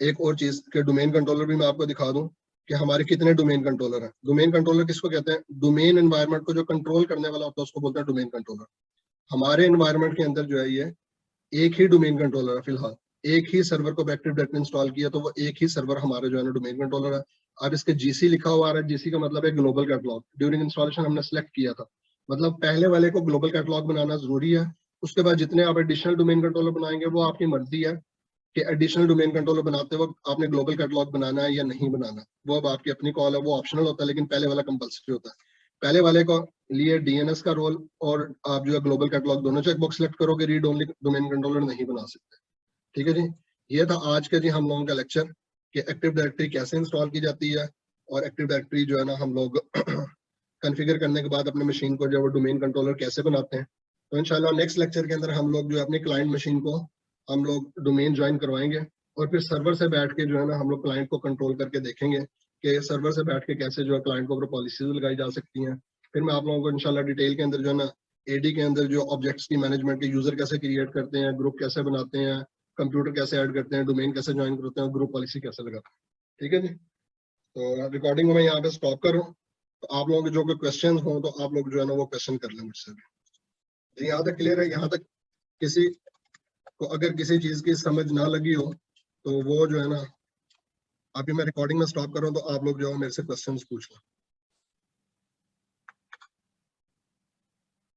एक और चीज के डोमेन कंट्रोलर भी मैं आपको दिखा दूं कि हमारे कितने डोमेन कंट्रोलर हैं। डोमेन कंट्रोलर किसको कहते हैं? डोमेन एनवायरनमेंट को जो कंट्रोल करने वाला होता है उसको बोलते हैं डोमेन कंट्रोलर। हमारे एनवायरनमेंट के अंदर जो है ये एक ही डोमेन कंट्रोलर है फिलहाल। एक ही सर्वर को एक्टिव डायरेक्टरी इंस्टॉल किया तो वो एक ही सर्वर हमारे जो है ना डोमेन कंट्रोलर है। अब इसके GC लिखा हुआ आ रहा है, GC का मतलब है ग्लोबल कैटलॉग। ड्यूरिंग इंस्टॉलेशन हमने सेलेक्ट किया था, मतलब पहले वाले को ग्लोबल कैटलॉग बनाना जरूरी है। उसके बाद जितने आप एडिशनल डोमेन कंट्रोलर बनाएंगे वो आपकी मर्जी है कि एडिशनल डोमेन कंट्रोलर बनाते वक्त आपने ग्लोबल कैटलॉग बनाना है या नहीं बनाना, वो अब आपकी अपनी कॉल है। वो ऑप्शनल होता है लेकिन पहले वाला कंपल्सरी होता है। पहले वाले को लिए DNS का रोल और आप जो है ग्लोबल कैटलॉग दोनों चेकबॉक्स सिलेक्ट करोगे, रीड ओनली डोमेन कंट्रोलर नहीं बना सकते। ठीक है जी, ये था आज का जी हम लोगों का लेक्चर कि एक्टिव डायरेक्टरी कैसे इंस्टॉल की जाती है और एक्टिव डायरेक्टरी जो है ना हम लोग कॉन्फ़िगर करने के बाद अपने मशीन को जो है डोमेन कंट्रोलर कैसे बनाते हैं। तो इंशाल्लाह नेक्स्ट लेक्चर के अंदर हम लोग जो है अपनी क्लाइंट मशीन को हम लोग डोमेन ज्वाइन करवाएंगे और फिर सर्वर से बैठ के जो है ना हम लोग क्लाइंट को कंट्रोल करके देखेंगे कि सर्वर से बैठ के कैसे जो है क्लाइंट के ऊपर पॉलिसीज लगाई जा सकती हैं। फिर मैं आप लोगों को इंशाल्लाह डिटेल के अंदर जो है ना AD के अंदर जो ऑब्जेक्ट्स की मैनेजमेंट के यूजर कैसे क्रिएट करते हैं, ग्रुप कैसे बनाते हैं, कंप्यूटर कैसे ऐड करते हैं, डोमेन कैसे ज्वाइन करते हैं, ग्रुप पॉलिसी कैसे लगाते हैं। ठीक है जी, तो रिकॉर्डिंग मैं यहाँ पे स्टॉप कर रहा हूँ। तो आप लोगों के जो कोई क्वेश्चन हो तो आप लोग जो है ना वो क्वेश्चन कर लें मुझसे भी। यहाँ तक क्लियर है? यहाँ तक किसी को अगर किसी चीज की समझ ना लगी हो तो वो जो है ना, अभी मैं रिकॉर्डिंग में स्टॉप कर रहा हूँ तो आप लोग जो है मेरे से क्वेश्चंस पूछ लो।